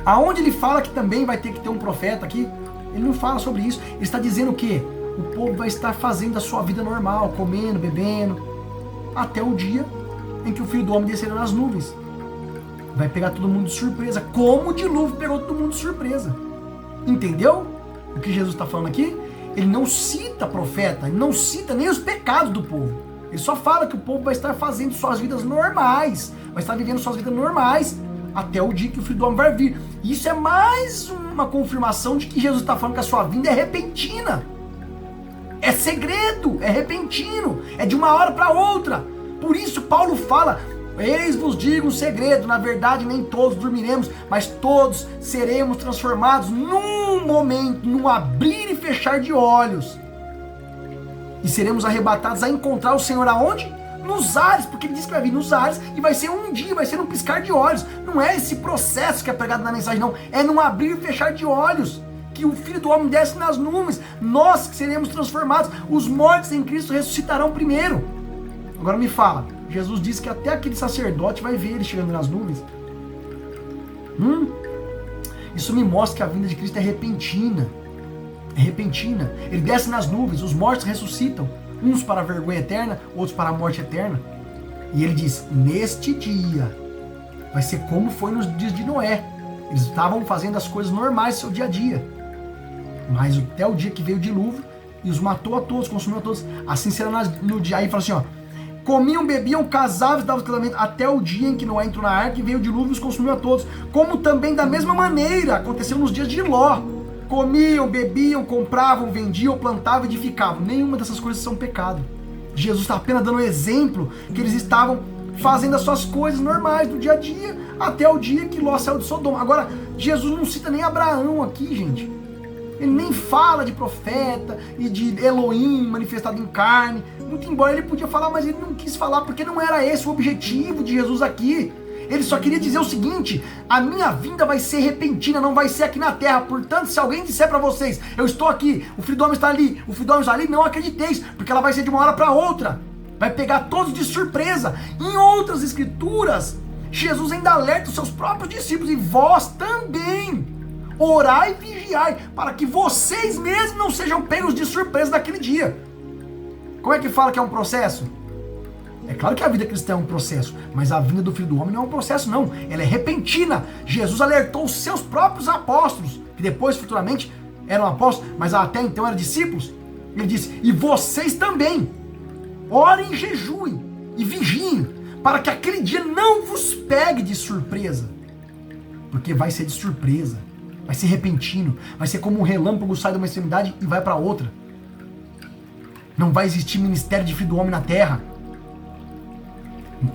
[SPEAKER 1] Aonde ele fala que também vai ter que ter um profeta aqui, ele não fala sobre isso. Ele está dizendo o quê? O povo vai estar fazendo a sua vida normal, comendo, bebendo, até o dia em que o Filho do Homem descerá nas nuvens. Vai pegar todo mundo de surpresa, como o dilúvio pegou todo mundo de surpresa. Entendeu o que Jesus está falando aqui? Ele não cita profeta, ele não cita nem os pecados do povo. Ele só fala que o povo vai estar fazendo suas vidas normais, vai estar vivendo suas vidas normais até o dia que o Filho do Homem vai vir. Isso é mais uma confirmação de que Jesus está falando que a sua vinda é repentina. É segredo, é repentino, é de uma hora para outra. Por isso Paulo fala: eis vos digo um segredo, na verdade nem todos dormiremos, mas todos seremos transformados num momento, num abrir e fechar de olhos. E seremos arrebatados a encontrar o Senhor aonde? Nos ares, porque ele diz que vai vir nos ares e vai ser um dia, vai ser um piscar de olhos. Não é esse processo que é pregado na mensagem, não. É num abrir e fechar de olhos que o Filho do Homem desce nas nuvens. Nós que seremos transformados, os mortos em Cristo ressuscitarão primeiro. Agora me fala, Jesus disse que até aquele sacerdote vai ver ele chegando nas nuvens. Isso me mostra que a vinda de Cristo é repentina. É repentina. Ele desce nas nuvens, os mortos ressuscitam. Uns para a vergonha eterna, outros para a morte eterna. E ele diz, neste dia, vai ser como foi nos dias de Noé. Eles estavam fazendo as coisas normais do seu dia a dia. Mas até o dia que veio o dilúvio e os matou a todos, consumiu a todos. Assim será no dia. Aí fala assim, ó. Comiam, bebiam, casavam, davam casamento, até o dia em que Noé entrou na arca e veio o dilúvio e os consumiu a todos. Como também da mesma maneira aconteceu nos dias de Ló. Comiam, bebiam, compravam, vendiam, plantavam, edificavam. Nenhuma dessas coisas são pecado. Jesus está apenas dando exemplo que eles estavam fazendo as suas coisas normais do dia a dia, até o dia que Ló saiu de Sodoma. Agora, Jesus não cita nem Abraão aqui, gente. Ele nem fala de profeta e de Elohim manifestado em carne. Muito embora ele podia falar, mas ele não quis falar, porque não era esse o objetivo de Jesus aqui. Ele só queria dizer o seguinte: a minha vinda vai ser repentina, não vai ser aqui na terra. Portanto, se alguém disser para vocês, eu estou aqui, o Filho do Homem está ali, o Filho do Homem está ali, não acrediteis, porque ela vai ser de uma hora para outra. Vai pegar todos de surpresa. Em outras escrituras, Jesus ainda alerta os seus próprios discípulos, e vós também orai e vigiai, para que vocês mesmos não sejam pegos de surpresa naquele dia. Como é que fala que é um processo? É claro que a vida cristã é um processo, mas a vinda do Filho do Homem não é um processo, não. Ela é repentina. Jesus alertou os seus próprios apóstolos, que depois, futuramente, eram apóstolos, mas até então eram discípulos. Ele disse, e vocês também, orem e jejuem e vigiem, para que aquele dia não vos pegue de surpresa. Porque vai ser de surpresa, vai ser repentino, vai ser como um relâmpago sai de uma extremidade e vai para outra. Não vai existir ministério de Filho do Homem na terra.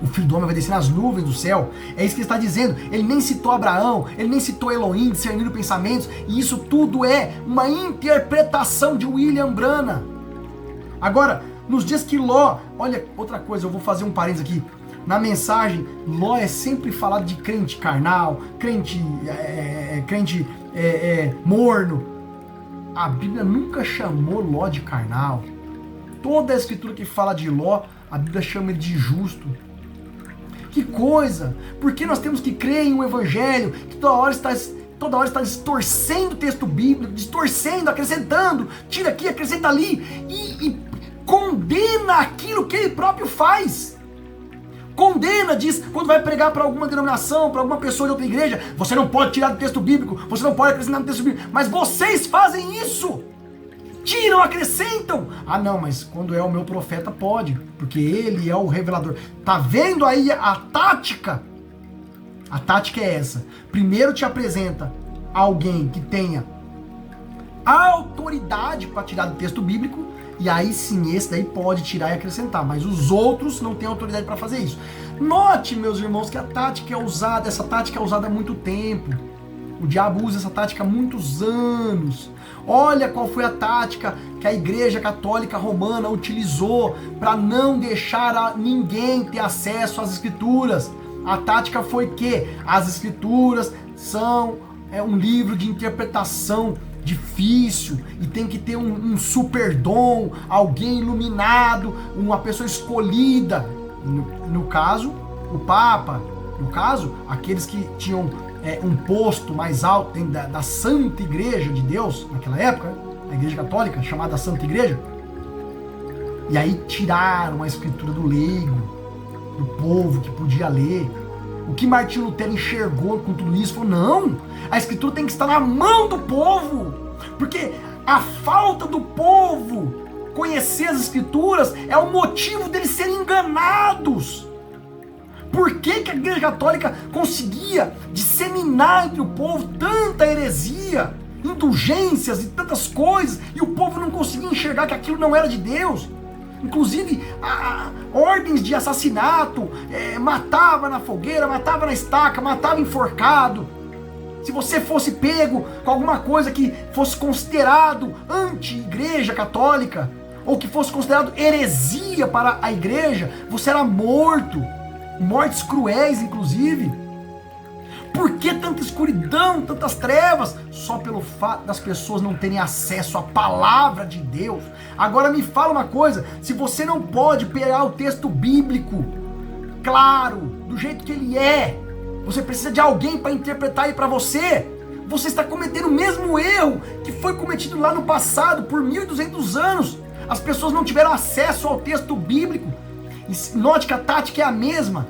[SPEAKER 1] O Filho do Homem vai descer nas nuvens do céu. É isso que ele está dizendo. Ele nem citou Abraão, ele nem citou Elohim, discernindo pensamentos. E isso tudo é uma interpretação de William Branham. Agora, nos dias que Ló... Olha, outra coisa, eu vou fazer um parênteses aqui. Na mensagem, Ló é sempre falado de crente carnal, crente morno. A Bíblia nunca chamou Ló de carnal. Toda a escritura que fala de Ló, a Bíblia chama ele de justo. Que coisa! Por que nós temos que crer em um evangelho que toda hora está distorcendo o texto bíblico, distorcendo, acrescentando, tira aqui, acrescenta ali, e condena aquilo que ele próprio faz. Condena, diz, quando vai pregar para alguma denominação, para alguma pessoa de outra igreja, você não pode tirar do texto bíblico, você não pode acrescentar no texto bíblico, mas vocês fazem isso! Tiram, acrescentam! Ah não, mas quando é o meu profeta pode, porque ele é o revelador. Tá vendo aí a tática? A tática é essa. Primeiro te apresenta alguém que tenha autoridade para tirar do texto bíblico, e aí sim, esse daí pode tirar e acrescentar, mas os outros não têm autoridade para fazer isso. Note, meus irmãos, que essa tática é usada há muito tempo. O diabo usa essa tática há muitos anos. Olha qual foi a tática que a Igreja Católica Romana utilizou para não deixar ninguém ter acesso às Escrituras. A tática foi que as Escrituras são um livro de interpretação difícil e tem que ter um super dom, alguém iluminado, uma pessoa escolhida. No caso, o Papa. No caso, aqueles que tinham um posto mais alto dentro da Santa Igreja de Deus, naquela época, a Igreja Católica, chamada Santa Igreja. E aí tiraram a escritura do leigo, do povo que podia ler. O que Martinho Lutero enxergou com tudo isso? Falou, não, a escritura tem que estar na mão do povo, porque a falta do povo conhecer as escrituras é o motivo deles serem enganados. Por que que a Igreja Católica conseguia disseminar entre o povo tanta heresia, indulgências e tantas coisas, e o povo não conseguia enxergar que aquilo não era de Deus? Inclusive, ordens de assassinato, matava na fogueira, matava na estaca, matava enforcado. Se você fosse pego com alguma coisa que fosse considerado anti-igreja católica, ou que fosse considerado heresia para a igreja, você era morto. Mortes cruéis, inclusive. Por que tanta escuridão, tantas trevas? Só pelo fato das pessoas não terem acesso à palavra de Deus. Agora me fala uma coisa, se você não pode pegar o texto bíblico, claro, do jeito que ele é, você precisa de alguém para interpretar ele para você, você está cometendo o mesmo erro que foi cometido lá no passado, por 1200 anos. As pessoas não tiveram acesso ao texto bíblico. E note que a tática é a mesma.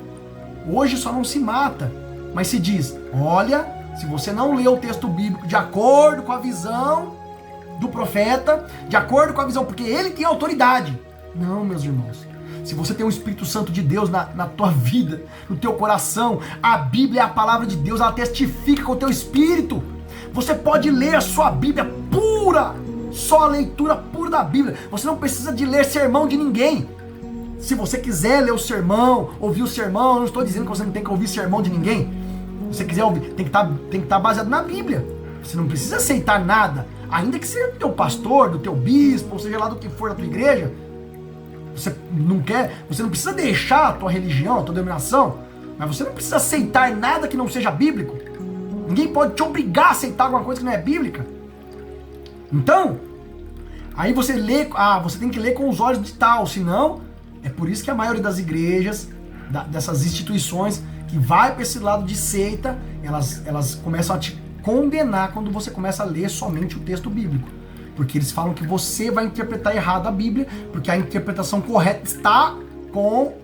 [SPEAKER 1] Hoje só não se mata, mas se diz, olha, se você não lê o texto bíblico de acordo com a visão do profeta, de acordo com a visão, porque ele tem autoridade. Não, meus irmãos. Se você tem o Espírito Santo de Deus na tua vida, no teu coração, a Bíblia é a palavra de Deus, ela testifica com o teu espírito. Você pode ler a sua Bíblia pura, só a leitura pura da Bíblia. Você não precisa de ler sermão de ninguém. Se você quiser ler o sermão, ouvir o sermão, eu não estou dizendo que você não tem que ouvir sermão de ninguém. Se você quiser ouvir, tem que estar baseado na Bíblia. Você não precisa aceitar nada, ainda que seja do teu pastor, do teu bispo, ou seja lá do que for da tua igreja. Você não precisa deixar a tua religião, a tua denominação, mas você não precisa aceitar nada que não seja bíblico. Ninguém pode te obrigar a aceitar alguma coisa que não é bíblica. Então, aí você lê, você tem que ler com os olhos de tal, senão... É por isso que a maioria das igrejas, dessas instituições, que vai para esse lado de seita, elas começam a te condenar quando você começa a ler somente o texto bíblico. Porque eles falam que você vai interpretar errado a Bíblia, porque a interpretação correta está com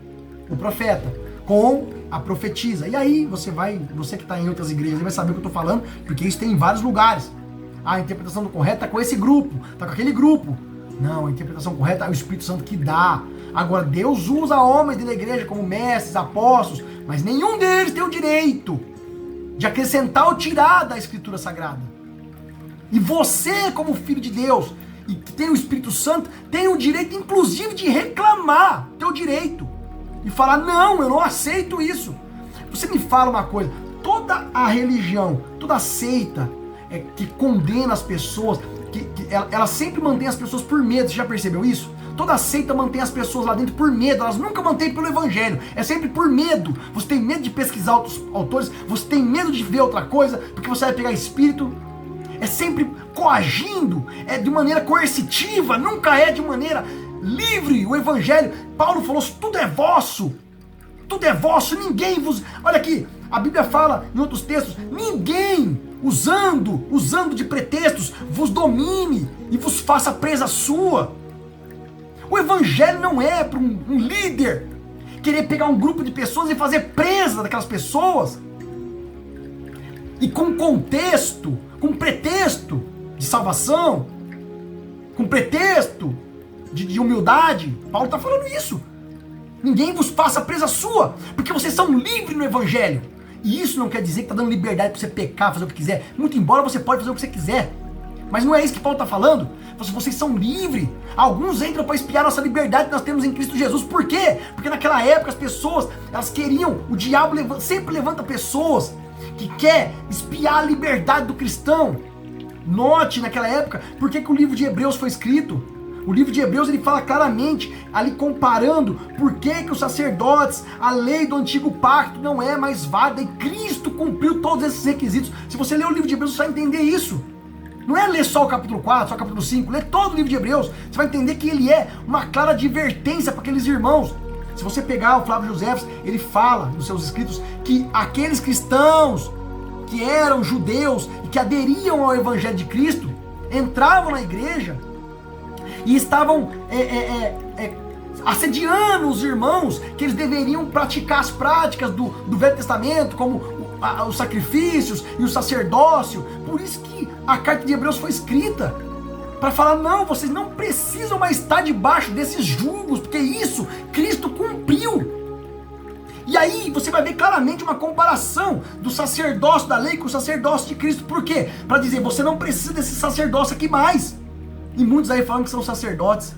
[SPEAKER 1] o profeta, com a profetisa. E aí você que está em outras igrejas, vai saber o que eu estou falando, porque isso tem em vários lugares. A interpretação correta está com esse grupo, está com aquele grupo. Não, a interpretação correta é o Espírito Santo que dá. Agora, Deus usa homens da igreja como mestres, apóstolos, mas nenhum deles tem o direito de acrescentar ou tirar da Escritura Sagrada. E você, como filho de Deus, e que tem o Espírito Santo, tem o direito, inclusive, de reclamar. Teu direito. e falar, não, eu não aceito isso. Você me fala uma coisa, toda a religião, toda a seita que condena as pessoas, ela sempre mantém as pessoas por medo, você já percebeu isso? Toda seita mantém as pessoas lá dentro por medo, elas nunca mantêm pelo evangelho, é sempre por medo. Você tem medo de pesquisar outros autores, você tem medo de ver outra coisa, porque você vai pegar espírito. É sempre coagindo, é de maneira coercitiva, nunca é de maneira livre. O evangelho, Paulo falou, tudo é vosso, ninguém vos... Olha aqui, a Bíblia fala em outros textos, ninguém usando de pretextos, vos domine e vos faça presa sua. O evangelho não é para um líder querer pegar um grupo de pessoas e fazer presa daquelas pessoas. E com contexto, com pretexto de salvação, com pretexto de humildade. Paulo está falando isso. Ninguém vos faça presa sua, porque vocês são livres no evangelho. E isso não quer dizer que está dando liberdade para você pecar, fazer o que quiser. Muito embora você pode fazer o que você quiser. Mas não é isso que Paulo está falando. Vocês são livres. Alguns entram para espiar nossa liberdade que nós temos em Cristo Jesus. Por quê? Porque naquela época as pessoas, elas queriam, o diabo sempre levanta pessoas que quer espiar a liberdade do cristão. Note naquela época, por que o livro de Hebreus foi escrito? O livro de Hebreus ele fala claramente, ali comparando por que os sacerdotes, a lei do antigo pacto não é mais válida e Cristo cumpriu todos esses requisitos. Se você ler o livro de Hebreus, você vai entender isso. Não é ler só o capítulo 4, só o capítulo 5, lê todo o livro de Hebreus. Você vai entender que ele é uma clara advertência para aqueles irmãos. Se você pegar o Flávio José, ele fala nos seus escritos que aqueles cristãos que eram judeus e que aderiam ao evangelho de Cristo, entravam na igreja e estavam assediando os irmãos, que eles deveriam praticar as práticas do Velho Testamento, como os sacrifícios e o sacerdócio. Por isso que a carta de Hebreus foi escrita, para falar, não, vocês não precisam mais estar debaixo desses julgos, porque isso Cristo cumpriu. E aí você vai ver claramente uma comparação do sacerdócio da lei com o sacerdócio de Cristo. Por quê? Para dizer, você não precisa desse sacerdócio aqui mais. E muitos aí falam que são sacerdotes.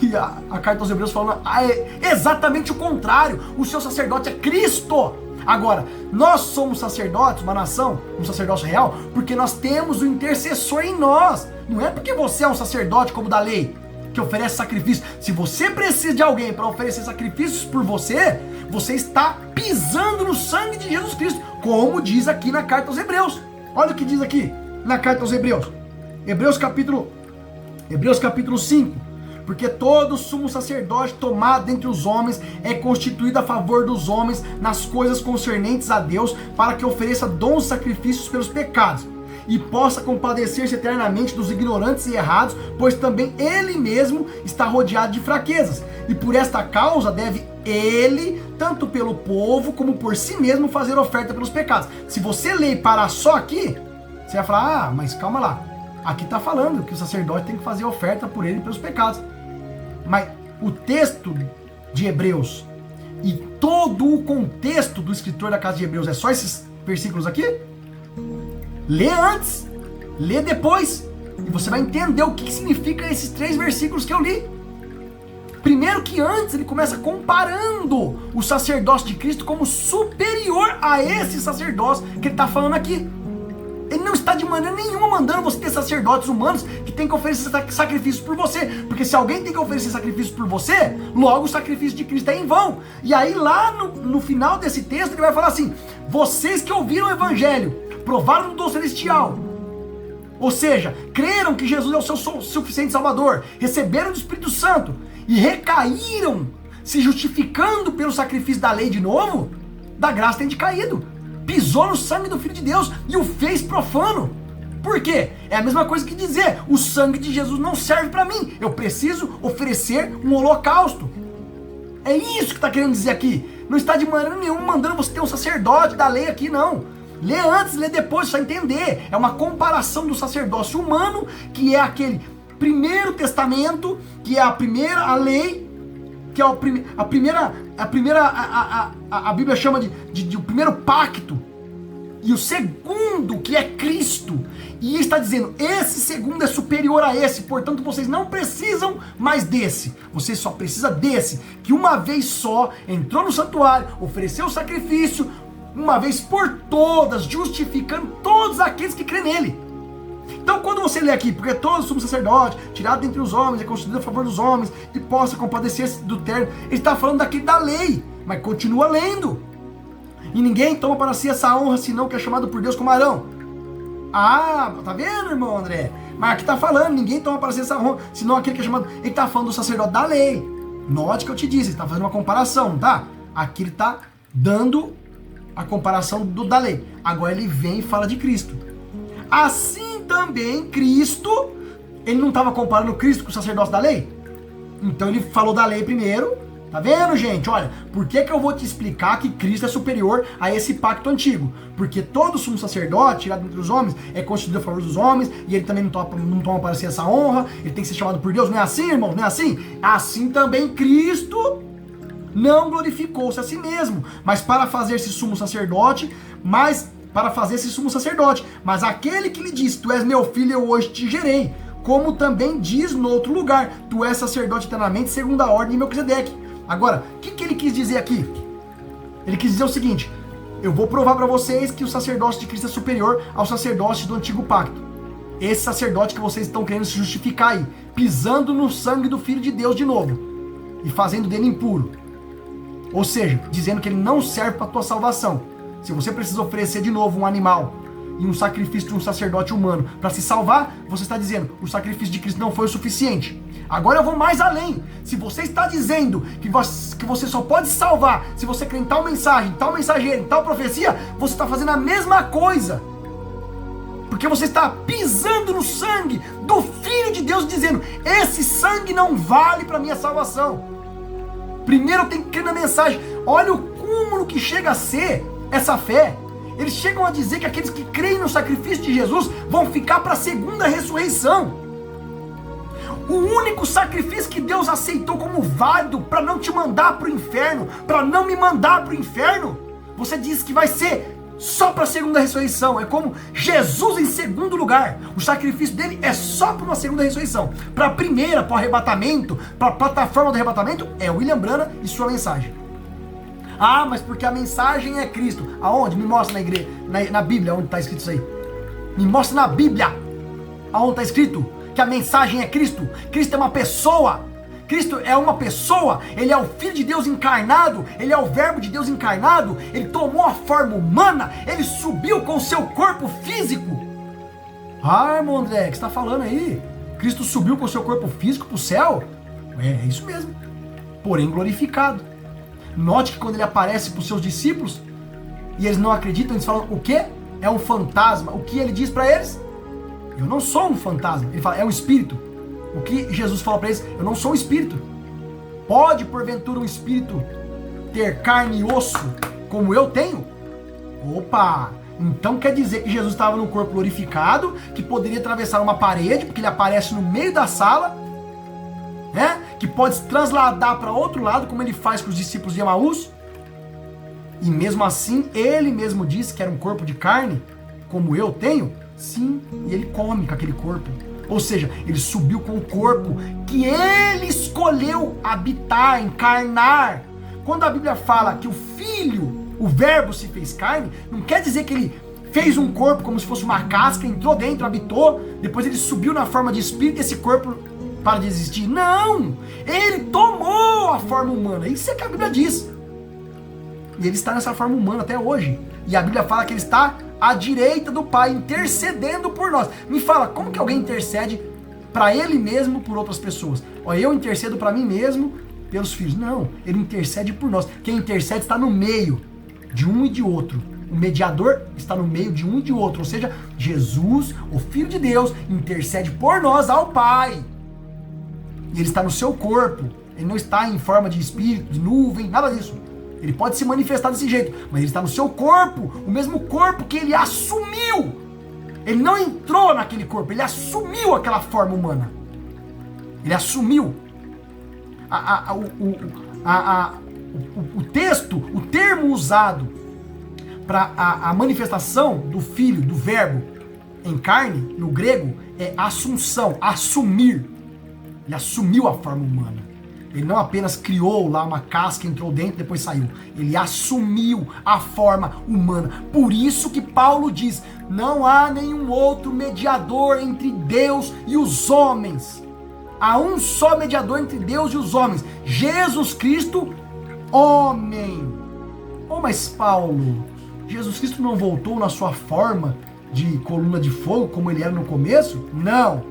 [SPEAKER 1] E a carta aos Hebreus falando exatamente o contrário. O seu sacerdote é Cristo. Agora, nós somos sacerdotes, uma nação, um sacerdócio real, porque nós temos o intercessor em nós. Não é porque você é um sacerdote como da lei, que oferece sacrifício. Se você precisa de alguém para oferecer sacrifícios por você, você está pisando no sangue de Jesus Cristo, como diz aqui na carta aos Hebreus. Olha o que diz aqui na carta aos Hebreus. Hebreus capítulo 5. Porque todo sumo sacerdote tomado dentre os homens é constituído a favor dos homens nas coisas concernentes a Deus, para que ofereça dons e sacrifícios pelos pecados, e possa compadecer-se eternamente dos ignorantes e errados, pois também ele mesmo está rodeado de fraquezas, e por esta causa deve ele, tanto pelo povo como por si mesmo, fazer oferta pelos pecados. Se você ler e parar só aqui, você vai falar, mas calma lá, aqui está falando que o sacerdote tem que fazer oferta por ele e pelos pecados. Mas o texto de Hebreus e todo o contexto do escritor da casa de Hebreus é só esses versículos aqui? Lê antes, lê depois, e você vai entender o que significa esses 3 versículos que eu li. Primeiro que antes ele começa comparando o sacerdócio de Cristo como superior a esse sacerdócio que ele está falando aqui. Ele não está de maneira nenhuma mandando você ter sacerdotes humanos que tem que oferecer sacrifícios por você. Porque se alguém tem que oferecer sacrifícios por você, logo o sacrifício de Cristo é em vão. E aí lá no final desse texto ele vai falar assim, vocês que ouviram o evangelho, provaram do dom celestial, ou seja, creram que Jesus é o seu suficiente Salvador, receberam do Espírito Santo e recaíram, se justificando pelo sacrifício da lei de novo, da graça tem decaído. Pisou no sangue do Filho de Deus e o fez profano. Por quê? É a mesma coisa que dizer, o sangue de Jesus não serve para mim, eu preciso oferecer um holocausto. É isso que está querendo dizer aqui. Não está de maneira nenhuma mandando você ter um sacerdote da lei aqui, não. Lê antes, lê depois, só entender. É uma comparação do sacerdócio humano, que é aquele primeiro testamento, que é a lei, que é a Bíblia chama de o primeiro pacto. E o segundo, que é Cristo, e está dizendo, esse segundo é superior a esse, portanto vocês não precisam mais desse, você só precisa desse, que uma vez só entrou no santuário, ofereceu o sacrifício, uma vez por todas, justificando todos aqueles que crêem nele. Então quando você lê aqui, porque todo sumo sacerdote, tirado dentre os homens, é constituído a favor dos homens, e possa compadecer-se do terno, ele está falando daqui da lei, mas continua lendo. E ninguém toma para si essa honra, senão que é chamado por Deus como Arão. Ah, tá vendo, irmão André? Mas aqui tá falando, ninguém toma para si essa honra, senão aquele que é chamado... Ele tá falando do sacerdote da lei. Note que eu te disse, ele tá fazendo uma comparação, tá? Aqui ele tá dando a comparação da lei. Agora ele vem e fala de Cristo. Assim também Cristo, ele não estava comparando Cristo com o sacerdote da lei? Então ele falou da lei primeiro. Tá vendo, gente? Olha, por que eu vou te explicar que Cristo é superior a esse pacto antigo? Porque todo sumo sacerdote, tirado entre os homens, é constituído a favor dos homens, e ele também não toma para si essa honra, ele tem que ser chamado por Deus. Não é assim, irmão? Não é assim? Assim também Cristo não glorificou-se a si mesmo, mas para fazer esse sumo sacerdote, mas aquele que lhe disse, tu és meu filho, eu hoje te gerei, como também diz no outro lugar, tu és sacerdote eternamente, segundo a ordem de Melquisedeque. Agora, o que ele quis dizer aqui? Ele quis dizer o seguinte, eu vou provar para vocês que o sacerdócio de Cristo é superior ao sacerdócio do antigo pacto. Esse sacerdote que vocês estão querendo se justificar aí, pisando no sangue do Filho de Deus de novo, e fazendo dele impuro. Ou seja, dizendo que ele não serve para a tua salvação. Se você precisa oferecer de novo um animal e um sacrifício de um sacerdote humano para se salvar, você está dizendo, o sacrifício de Cristo não foi o suficiente. Agora eu vou mais além. Se você está dizendo que você só pode se salvar se você crê em tal mensagem, tal mensageiro, em tal profecia, você está fazendo a mesma coisa. Porque você está pisando no sangue do Filho de Deus, dizendo, esse sangue não vale para minha salvação. Primeiro eu tenho que crer na mensagem. Olha o cúmulo que chega a ser essa fé. Eles chegam a dizer que aqueles que creem no sacrifício de Jesus vão ficar para a segunda ressurreição. O único sacrifício que Deus aceitou como válido para não te mandar para o inferno, para não me mandar para o inferno, você diz que vai ser só para a segunda ressurreição. É como Jesus em segundo lugar. O sacrifício dele é só para uma segunda ressurreição. Para a primeira, para o arrebatamento, para a plataforma do arrebatamento, é William Branham e sua mensagem. Ah, mas porque a mensagem é Cristo. Aonde? Me mostra na igreja, na Bíblia, onde está escrito isso aí. Me mostra na Bíblia, aonde está escrito que a mensagem é Cristo. Cristo é uma pessoa. Cristo é uma pessoa. Ele é o Filho de Deus encarnado. Ele é o Verbo de Deus encarnado. Ele tomou a forma humana. Ele subiu com o seu corpo físico. Ah, irmão André, o que você está falando aí? Cristo subiu com o seu corpo físico para o céu? É isso mesmo. Porém glorificado. Note que quando ele aparece para os seus discípulos e eles não acreditam, eles falam, o quê? É um fantasma. O que ele diz para eles? Eu não sou um fantasma. Ele fala, é um espírito. O que Jesus fala para eles? Eu não sou um espírito. Pode, porventura, um espírito ter carne e osso como eu tenho? Opa! Então quer dizer que Jesus estava no corpo glorificado, que poderia atravessar uma parede, porque ele aparece no meio da sala, né? Que pode se trasladar para outro lado, como ele faz com os discípulos de Emaús. E mesmo assim, ele mesmo disse que era um corpo de carne, como eu tenho. Sim, e ele come com aquele corpo. Ou seja, ele subiu com o corpo que ele escolheu habitar, encarnar. Quando a Bíblia fala que o Filho, o Verbo se fez carne, não quer dizer que ele fez um corpo como se fosse uma casca, entrou dentro, habitou, depois ele subiu na forma de espírito e esse corpo para de existir. Não! Ele tomou a forma humana. Isso é que a Bíblia diz. E ele está nessa forma humana até hoje. E a Bíblia fala que ele está à direita do Pai, intercedendo por nós. Me fala, como que alguém intercede para ele mesmo, por outras pessoas? Ó, eu intercedo para mim mesmo, pelos filhos. Não, ele intercede por nós. Quem intercede está no meio de um e de outro. O mediador está no meio de um e de outro. Ou seja, Jesus, o Filho de Deus, intercede por nós ao Pai. E ele está no seu corpo. Ele não está em forma de espírito, de nuvem, nada disso. Ele pode se manifestar desse jeito, mas ele está no seu corpo, o mesmo corpo que ele assumiu. Ele não entrou naquele corpo, ele assumiu aquela forma humana. Ele assumiu. O texto, o termo usado para a manifestação do Filho, do Verbo em carne, no grego, é assunção, assumir. Ele assumiu a forma humana. Ele não apenas criou lá uma casca, entrou dentro e depois saiu. Ele assumiu a forma humana. Por isso que Paulo diz, não há nenhum outro mediador entre Deus e os homens. Há um só mediador entre Deus e os homens, Jesus Cristo, homem. Oh, mas Paulo, Jesus Cristo não voltou na sua forma de coluna de fogo como ele era no começo? Não.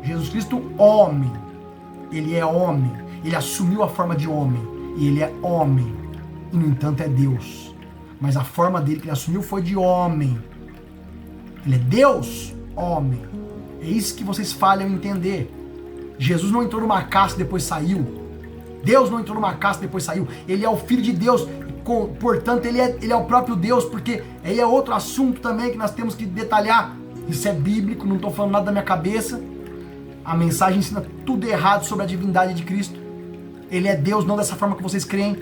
[SPEAKER 1] Jesus Cristo, homem. Ele é homem. Ele assumiu a forma de homem. E ele é homem. E no entanto é Deus. Mas a forma dele que ele assumiu foi de homem. Ele é Deus, homem. É isso que vocês falham em entender. Jesus não entrou numa casca e depois saiu. Deus não entrou numa casca e depois saiu. Ele é o Filho de Deus. Portanto, ele é o próprio Deus, porque aí é outro assunto também que nós temos que detalhar. Isso é bíblico, não estou falando nada da minha cabeça. A mensagem ensina tudo errado sobre a divindade de Cristo. Ele é Deus, não dessa forma que vocês creem.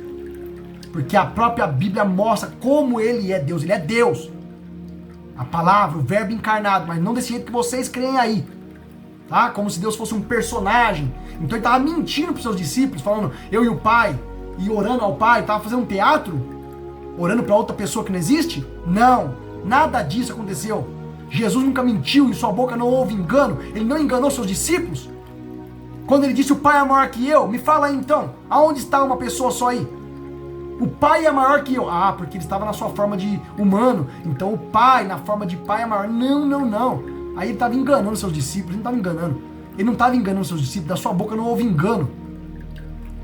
[SPEAKER 1] Porque a própria Bíblia mostra como ele é Deus. Ele é Deus. A palavra, o verbo encarnado, mas não desse jeito que vocês creem aí. Tá? Como se Deus fosse um personagem. Então ele estava mentindo para os seus discípulos, falando eu e o Pai, e orando ao Pai, estava fazendo um teatro? Orando para outra pessoa que não existe? Não, nada disso aconteceu. Jesus nunca mentiu, em sua boca não houve engano. Ele não enganou seus discípulos. Quando ele disse o Pai é maior que eu, me fala aí então, aonde está uma pessoa só aí? O Pai é maior que eu. Ah, porque ele estava na sua forma de humano, então o Pai na forma de Pai é maior. Não. Aí ele estava enganando seus discípulos, ele não estava enganando. Ele não estava enganando seus discípulos, da sua boca não houve engano.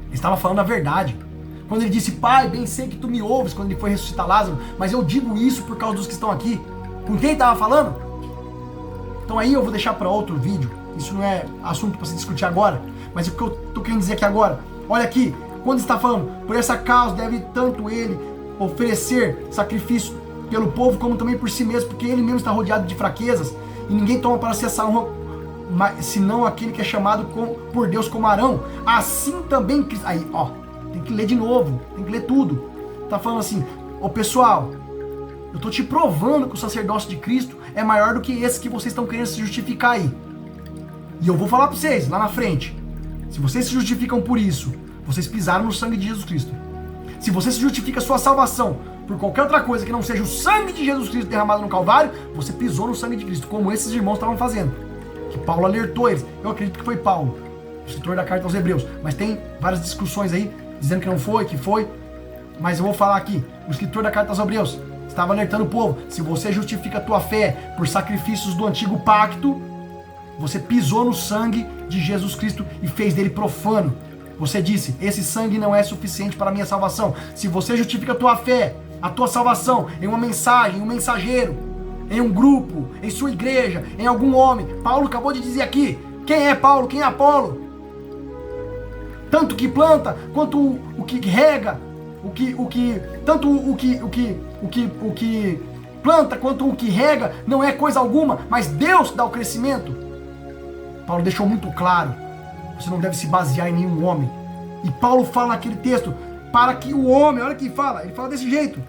[SPEAKER 1] Ele estava falando a verdade. Quando ele disse, Pai, bem sei que tu me ouves, quando ele foi ressuscitar Lázaro, mas eu digo isso por causa dos que estão aqui. Com quem ele estava falando? Então aí eu vou deixar para outro vídeo. Isso não é assunto para se discutir agora, mas o que eu estou querendo dizer aqui agora. Olha aqui, quando está falando, por essa causa deve tanto ele oferecer sacrifício pelo povo, como também por si mesmo, porque ele mesmo está rodeado de fraquezas, e ninguém toma para si essa honra, senão aquele que é chamado por Deus como Arão. Assim também Cristo. Aí, ó, tem que ler de novo, tem que ler tudo. Tá falando assim, ô pessoal, eu tô te provando que o sacerdócio de Cristo é maior do que esse que vocês estão querendo se justificar aí. E eu vou falar para vocês lá na frente. Se vocês se justificam por isso, vocês pisaram no sangue de Jesus Cristo. Se você se justifica a sua salvação por qualquer outra coisa que não seja o sangue de Jesus Cristo derramado no Calvário, você pisou no sangue de Cristo, como esses irmãos estavam fazendo. Que Paulo alertou eles. Eu acredito que foi Paulo, o escritor da carta aos Hebreus. Mas tem várias discussões aí, dizendo que não foi, que foi. Mas eu vou falar aqui. O escritor da carta aos Hebreus estava alertando o povo. Se você justifica a tua fé por sacrifícios do antigo pacto, você pisou no sangue de Jesus Cristo e fez dele profano. Você disse, esse sangue não é suficiente para a minha salvação. Se você justifica a tua fé, a tua salvação, em uma mensagem, em um mensageiro, em um grupo, em sua igreja, em algum homem. Paulo acabou de dizer aqui, quem é Paulo, quem é Apolo? Tanto o que planta, quanto o que rega, tanto o que planta, quanto o que rega, não é coisa alguma, mas Deus dá o crescimento. Paulo deixou muito claro, você não deve se basear em nenhum homem. E Paulo fala naquele texto, para que o homem, olha que ele fala desse jeito,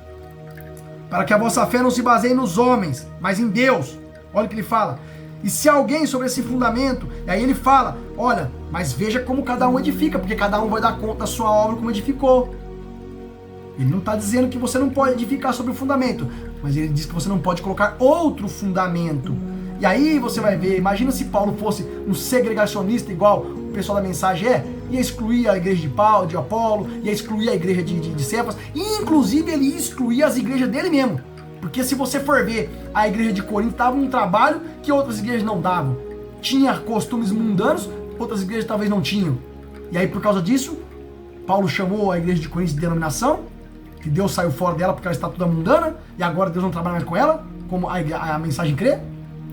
[SPEAKER 1] para que a vossa fé não se baseie nos homens, mas em Deus. Olha o que ele fala. E se alguém sobre esse fundamento, e aí ele fala, olha, mas veja como cada um edifica, porque cada um vai dar conta da sua obra como edificou. Ele não está dizendo que você não pode edificar sobre o fundamento, mas ele diz que você não pode colocar outro fundamento. E aí você vai ver, imagina se Paulo fosse um segregacionista igual o pessoal da mensagem ia excluir a igreja de Paulo, de Apolo, ia excluir a igreja de Cefas, e inclusive ele ia excluir as igrejas dele mesmo. Porque se você for ver, a igreja de Corinto estava num trabalho que outras igrejas não davam. Tinha costumes mundanos, outras igrejas talvez não tinham. E aí por causa disso, Paulo chamou a igreja de Corinto de denominação, que Deus saiu fora dela porque ela está toda mundana, e agora Deus não trabalha mais com ela, como a mensagem crê.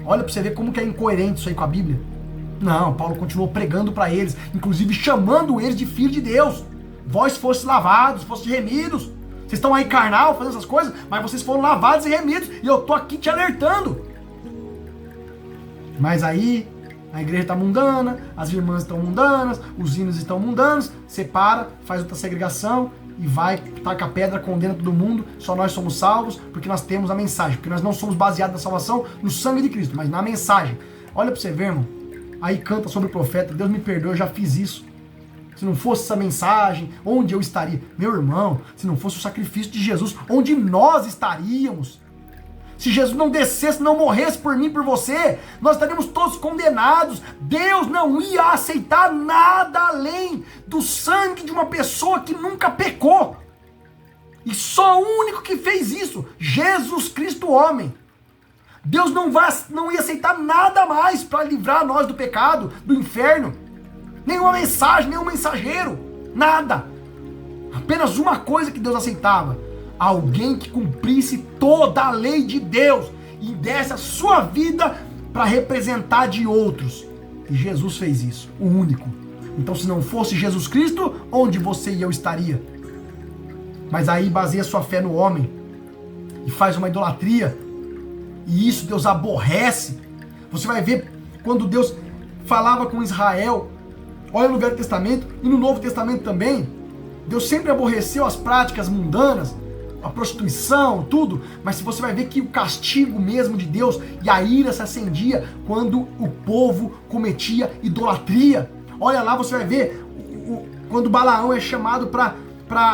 [SPEAKER 1] Olha para você ver como que é incoerente isso aí com a Bíblia. Não, Paulo continuou pregando para eles, inclusive chamando eles de filho de Deus. Vós fostes lavados, fostes remidos. Vocês estão aí carnal fazendo essas coisas, mas vocês foram lavados e remidos, e eu tô aqui te alertando. Mas aí, a igreja está mundana, as irmãs estão mundanas, os hinos estão mundanos, separa, faz outra segregação, e vai, taca a pedra, condena todo mundo, só nós somos salvos porque nós temos a mensagem, porque nós não somos baseados na salvação no sangue de Cristo, mas na mensagem. Olha pra você ver, irmão, aí canta sobre o profeta, Deus me perdoe, eu já fiz isso. Se não fosse essa mensagem, onde eu estaria? Meu irmão, se não fosse o sacrifício de Jesus, onde nós estaríamos? Se Jesus não descesse, não morresse por mim, por você, nós estaríamos todos condenados. Deus não ia aceitar nada além do sangue de uma pessoa que nunca pecou. E só o único que fez isso, Jesus Cristo homem. Deus não ia aceitar nada mais para livrar nós do pecado, do inferno. Nenhuma mensagem, nenhum mensageiro, nada. Apenas uma coisa que Deus aceitava: alguém que cumprisse toda a lei de Deus e desse a sua vida para representar de outros. E Jesus fez isso, o único. Então, se não fosse Jesus Cristo, onde você e eu estaria? Mas aí baseia sua fé no homem e faz uma idolatria, e isso Deus aborrece. Você vai ver quando Deus falava com Israel, olha no Velho Testamento e no Novo Testamento também, Deus sempre aborreceu as práticas mundanas, a prostituição, tudo, mas se você vai ver que o castigo mesmo de Deus e a ira se acendia quando o povo cometia idolatria. Olha lá, você vai ver quando Balaão é chamado para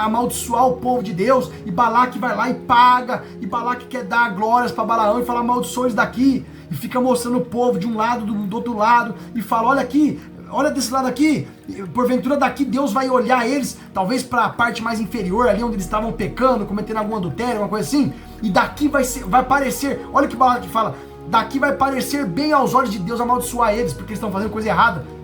[SPEAKER 1] amaldiçoar o povo de Deus, e Balaque vai lá e paga, e Balaque quer dar glórias para Balaão e fala: amaldiçoa eles daqui, e fica mostrando o povo de um lado, do outro lado, e fala: olha aqui, olha desse lado aqui, porventura daqui Deus vai olhar eles, talvez para a parte mais inferior, ali onde eles estavam pecando, cometendo algum adultério, alguma coisa assim, e daqui vai parecer, olha o que Balaque fala, daqui vai parecer bem aos olhos de Deus amaldiçoar eles, porque eles estão fazendo coisa errada.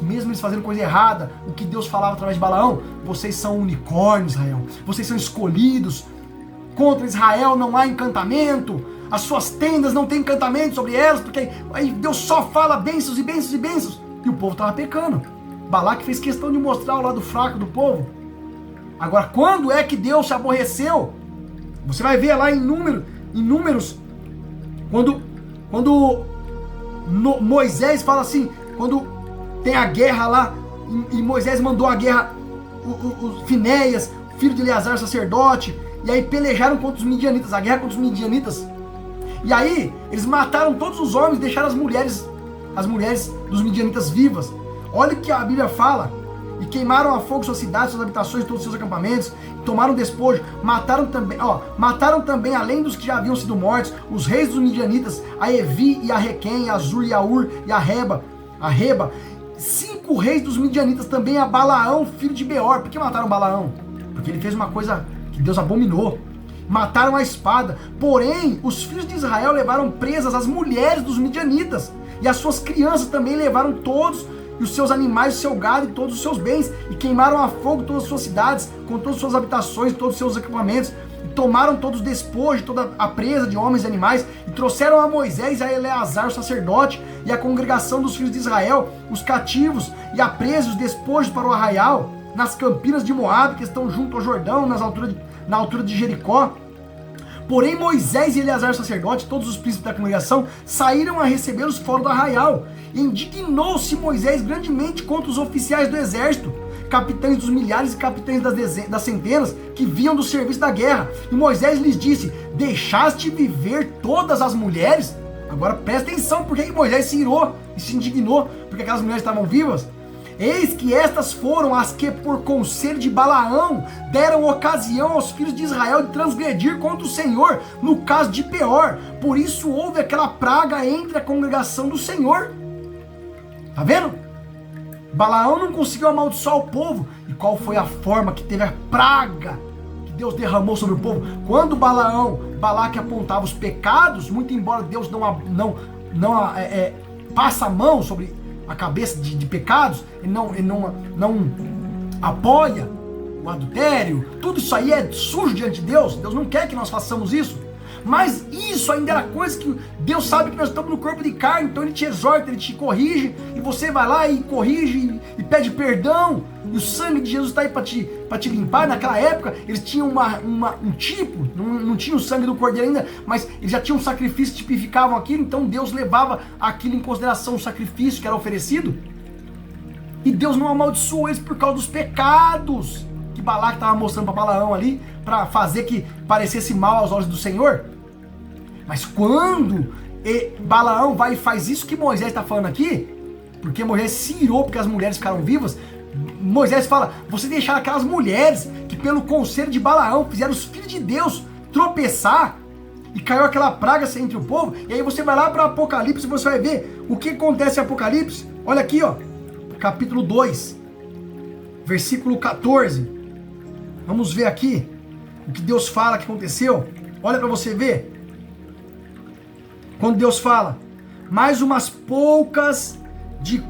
[SPEAKER 1] Mesmo eles fazendo coisa errada, o que Deus falava através de Balaão: vocês são unicórnios, Israel, vocês são escolhidos, contra Israel não há encantamento, as suas tendas não tem encantamento sobre elas, porque aí Deus só fala bênçãos e bênçãos e bênçãos, e o povo estava pecando. Balaque fez questão de mostrar o lado fraco do povo. Agora, quando é que Deus se aborreceu? Você vai ver lá em Números, quando Moisés fala assim, quando tem a guerra lá, e Moisés mandou a guerra, o Finéias, filho de Eleazar, sacerdote, e aí pelejaram contra os midianitas, a guerra contra os midianitas, e aí eles mataram todos os homens, deixaram as mulheres dos midianitas vivas. Olha o que a Bíblia fala: e queimaram a fogo suas cidades, suas habitações, todos os seus acampamentos, tomaram despojo, mataram também, além dos que já haviam sido mortos, os reis dos midianitas, a Evi e a Requém, a Zur e a Ur e a Reba, 5 reis dos midianitas, também a Balaão, filho de Beor. Por que mataram Balaão? Porque ele fez uma coisa que Deus abominou. Mataram a espada. Porém, os filhos de Israel levaram presas as mulheres dos midianitas, e as suas crianças também levaram todos, e os seus animais, o seu gado e todos os seus bens, e queimaram a fogo todas as suas cidades, com todas as suas habitações, todos os seus equipamentos, e tomaram todos os despojos, toda a presa de homens e animais, e trouxeram a Moisés e a Eleazar, o sacerdote, e a congregação dos filhos de Israel, os cativos, e a presa, os despojos para o arraial, nas campinas de Moabe, que estão junto ao Jordão, na altura de Jericó. Porém Moisés e Eleazar, sacerdote, todos os príncipes da congregação, saíram a recebê-los fora do arraial. E indignou-se Moisés grandemente contra os oficiais do exército, capitães dos milhares e capitães das centenas, que vinham do serviço da guerra. E Moisés lhes disse: deixaste viver todas as mulheres? Agora presta atenção, porque Moisés se irou e se indignou, porque aquelas mulheres estavam vivas. Eis que estas foram as que, por conselho de Balaão, deram ocasião aos filhos de Israel de transgredir contra o Senhor, no caso de Peor. Por isso houve aquela praga entre a congregação do Senhor. Tá vendo? Balaão não conseguiu amaldiçoar o povo. E qual foi a forma que teve a praga que Deus derramou sobre o povo? Quando Balaque apontava os pecados, muito embora Deus não passa a mão sobre a cabeça de pecados, ele não apoia o adultério, tudo isso aí é sujo diante de Deus. Deus não quer que nós façamos isso, mas isso ainda era coisa que Deus sabe que nós estamos no corpo de carne, então ele te exorta, ele te corrige, e você vai lá e corrige e pede perdão, e o sangue de Jesus está aí para te limpar. Naquela época eles tinham um tipo, não tinha o sangue do cordeiro ainda, mas eles já tinham um sacrifício que tipificavam aquilo, então Deus levava aquilo em consideração, o sacrifício que era oferecido, e Deus não amaldiçoou eles por causa dos pecados que Balaque estava mostrando para Balaão ali, para fazer que parecesse mal aos olhos do Senhor. Mas quando Balaão vai e faz isso que Moisés está falando aqui, porque Moisés se irou porque as mulheres ficaram vivas, Moisés fala, você deixaram aquelas mulheres que pelo conselho de Balaão fizeram os filhos de Deus tropeçar, e caiu aquela praga entre o povo. E aí você vai lá para Apocalipse e você vai ver o que acontece em Apocalipse. Olha aqui, ó, capítulo 2, versículo 14. Vamos ver aqui o que Deus fala que aconteceu. Olha para você ver. Quando Deus fala, mais umas poucas de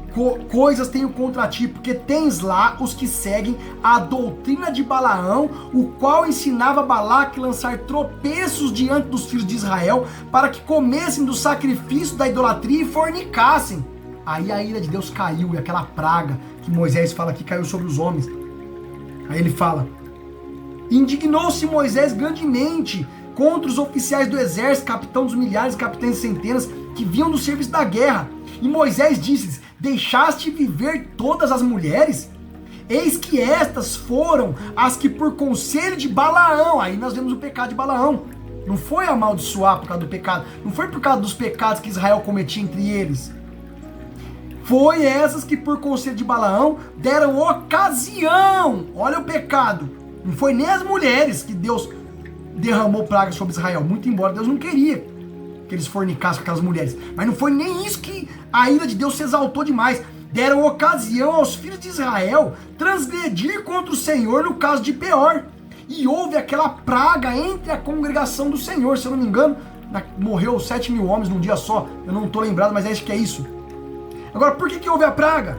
[SPEAKER 1] coisas tenho contra ti, porque tens lá os que seguem a doutrina de Balaão, o qual ensinava Balaque a lançar tropeços diante dos filhos de Israel, para que comessem do sacrifício da idolatria e fornicassem. Aí a ira de Deus caiu, e aquela praga que Moisés fala que caiu sobre os homens. Aí ele fala, indignou-se Moisés grandemente contra os oficiais do exército, capitão dos milhares, capitães de centenas, que vinham do serviço da guerra. E Moisés disse, deixaste viver todas as mulheres? Eis que estas foram as que por conselho de Balaão, aí nós vemos o pecado de Balaão, não foi amaldiçoar por causa do pecado, não foi por causa dos pecados que Israel cometia entre eles, foi essas que por conselho de Balaão deram ocasião, olha o pecado, não foi nem as mulheres que Deus derramou praga sobre Israel, muito embora Deus não queria que eles fornicassem com aquelas mulheres, mas não foi nem isso que a ira de Deus se exaltou demais. Deram ocasião aos filhos de Israel transgredir contra o Senhor no caso de Peor, e houve aquela praga entre a congregação do Senhor, se eu não me engano, morreu 7.000 homens num dia só, eu não estou lembrado, mas acho que é isso. Agora, por que houve a praga?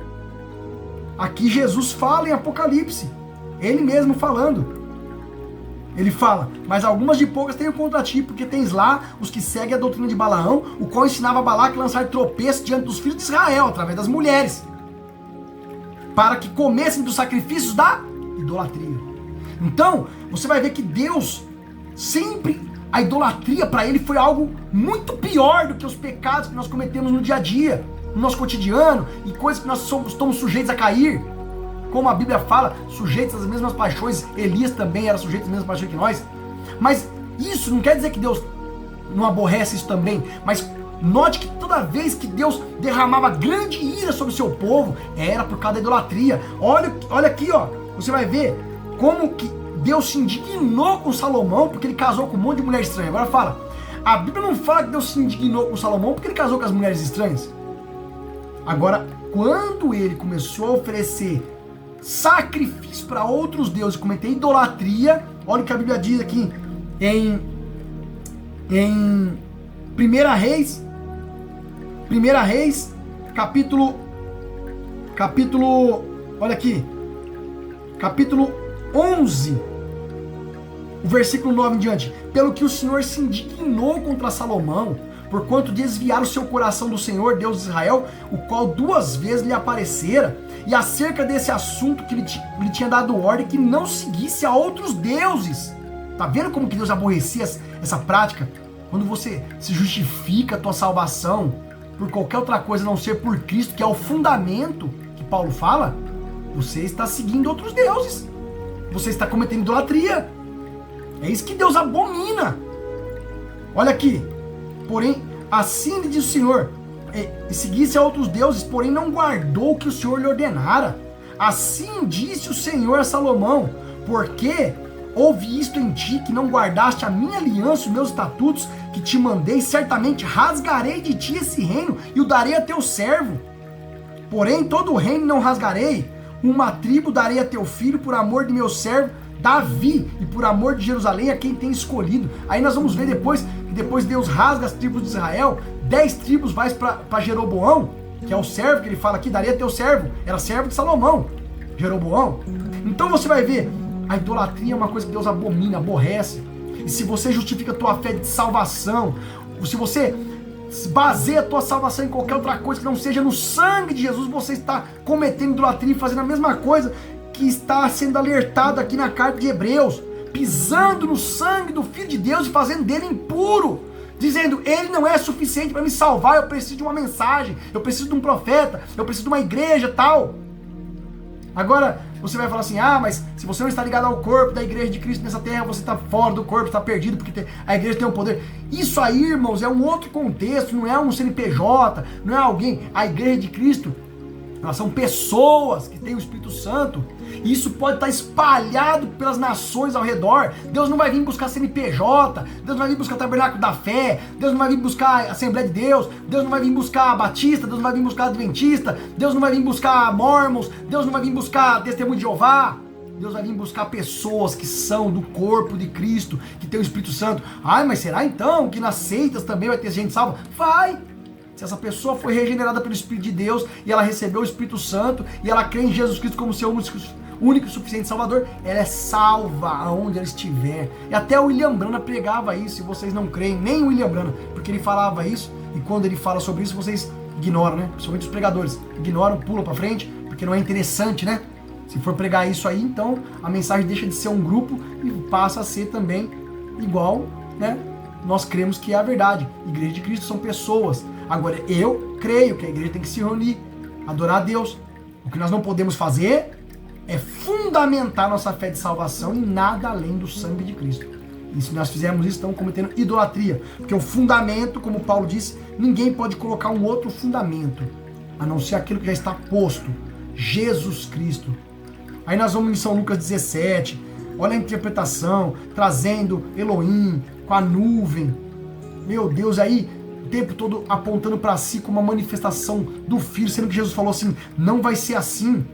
[SPEAKER 1] Aqui Jesus fala em Apocalipse, ele mesmo falando. Ele fala, mas algumas de poucas tenho contra ti, porque tens lá os que seguem a doutrina de Balaão, o qual ensinava Balaque a lançar tropeço diante dos filhos de Israel, através das mulheres, para que comessem dos sacrifícios da idolatria. Então, você vai ver que Deus, sempre, a idolatria para ele foi algo muito pior do que os pecados que nós cometemos no dia a dia, no nosso cotidiano, e coisas que nós estamos sujeitos a cair. Como a Bíblia fala, sujeitos às mesmas paixões. Elias também era sujeito às mesmas paixões que nós. Mas isso não quer dizer que Deus não aborrece isso também. Mas note que toda vez que Deus derramava grande ira sobre o seu povo, era por causa da idolatria. Olha aqui, ó. Você vai ver como que Deus se indignou com Salomão, porque ele casou com um monte de mulher estranha. Agora fala, a Bíblia não fala que Deus se indignou com Salomão porque ele casou com as mulheres estranhas. Agora, quando ele começou a oferecer sacrifício para outros deuses, cometer idolatria, olha o que a Bíblia diz aqui em 1 Reis, capítulo, olha aqui, capítulo 11, o versículo 9 em diante, pelo que o Senhor se indignou contra Salomão, porquanto desviaram o seu coração do Senhor, Deus de Israel, o qual 2 vezes lhe aparecera, e acerca desse assunto que lhe tinha dado ordem que não seguisse a outros deuses. Tá vendo como que Deus aborrecia essa prática? Quando você se justifica a tua salvação por qualquer outra coisa a não ser por Cristo, que é o fundamento que Paulo fala, você está seguindo outros deuses, você está cometendo idolatria. É isso que Deus abomina. Olha aqui, porém, assim lhe disse o Senhor, e seguisse a outros deuses, porém não guardou o que o Senhor lhe ordenara. Assim disse o Senhor a Salomão, porque houve isto em ti, que não guardaste a minha aliança, os meus estatutos, que te mandei, certamente rasgarei de ti esse reino, e o darei a teu servo. Porém todo o reino não rasgarei, uma tribo darei a teu filho, por amor de meu servo Davi, e por amor de Jerusalém, a quem tem escolhido. Aí nós vamos ver depois, que depois Deus rasga as tribos de Israel, 10 tribos vai para Jeroboão, que é o servo que ele fala aqui, daria teu servo, era servo de Salomão, Jeroboão. Então você vai ver, a idolatria é uma coisa que Deus abomina, aborrece. E se você justifica a tua fé de salvação, se você baseia a tua salvação em qualquer outra coisa que não seja no sangue de Jesus, você está cometendo idolatria e fazendo a mesma coisa que está sendo alertado aqui na carta de Hebreus, pisando no sangue do Filho de Deus e fazendo dele impuro, dizendo, ele não é suficiente para me salvar, eu preciso de uma mensagem, eu preciso de um profeta, eu preciso de uma igreja, tal. Agora, você vai falar assim, mas se você não está ligado ao corpo da igreja de Cristo nessa terra, você está fora do corpo, está perdido, porque a igreja tem o poder. Isso aí, irmãos, é um outro contexto, não é um CNPJ, não é alguém. A igreja de Cristo, elas são pessoas que têm o Espírito Santo. E isso pode estar espalhado pelas nações ao redor. Deus não vai vir buscar CNPJ, Deus não vai vir buscar Tabernáculo da Fé, Deus não vai vir buscar Assembleia de Deus, Deus não vai vir buscar Batista, Deus não vai vir buscar Adventista, Deus não vai vir buscar Mormons, Deus não vai vir buscar Testemunho de Jeová. Deus vai vir buscar pessoas que são do corpo de Cristo, que tem o Espírito Santo. Mas será então que nas seitas também vai ter gente salva? Vai! Se essa pessoa foi regenerada pelo Espírito de Deus e ela recebeu o Espírito Santo e ela crê em Jesus Cristo como seu único e suficiente Salvador, ela é salva aonde ela estiver. E até o William Branham pregava isso, se vocês não creem, nem o William Branham, porque ele falava isso, e quando ele fala sobre isso, vocês ignoram, né? Principalmente os pregadores, ignoram, pulam pra frente, porque não é interessante, né? Se for pregar isso aí, então a mensagem deixa de ser um grupo e passa a ser também igual, né? Nós cremos que é a verdade. Igreja de Cristo são pessoas. Agora, eu creio que a igreja tem que se reunir, adorar a Deus. O que nós não podemos fazer é fundamentar nossa fé de salvação em nada além do sangue de Cristo. E se nós fizermos isso, estamos cometendo idolatria. Porque o fundamento, como Paulo disse, ninguém pode colocar um outro fundamento, a não ser aquilo que já está posto, Jesus Cristo. Aí nós vamos em São Lucas 17, olha a interpretação, trazendo Elohim com a nuvem. Meu Deus, aí o tempo todo apontando para si como uma manifestação do Filho, sendo que Jesus falou assim, não vai ser assim.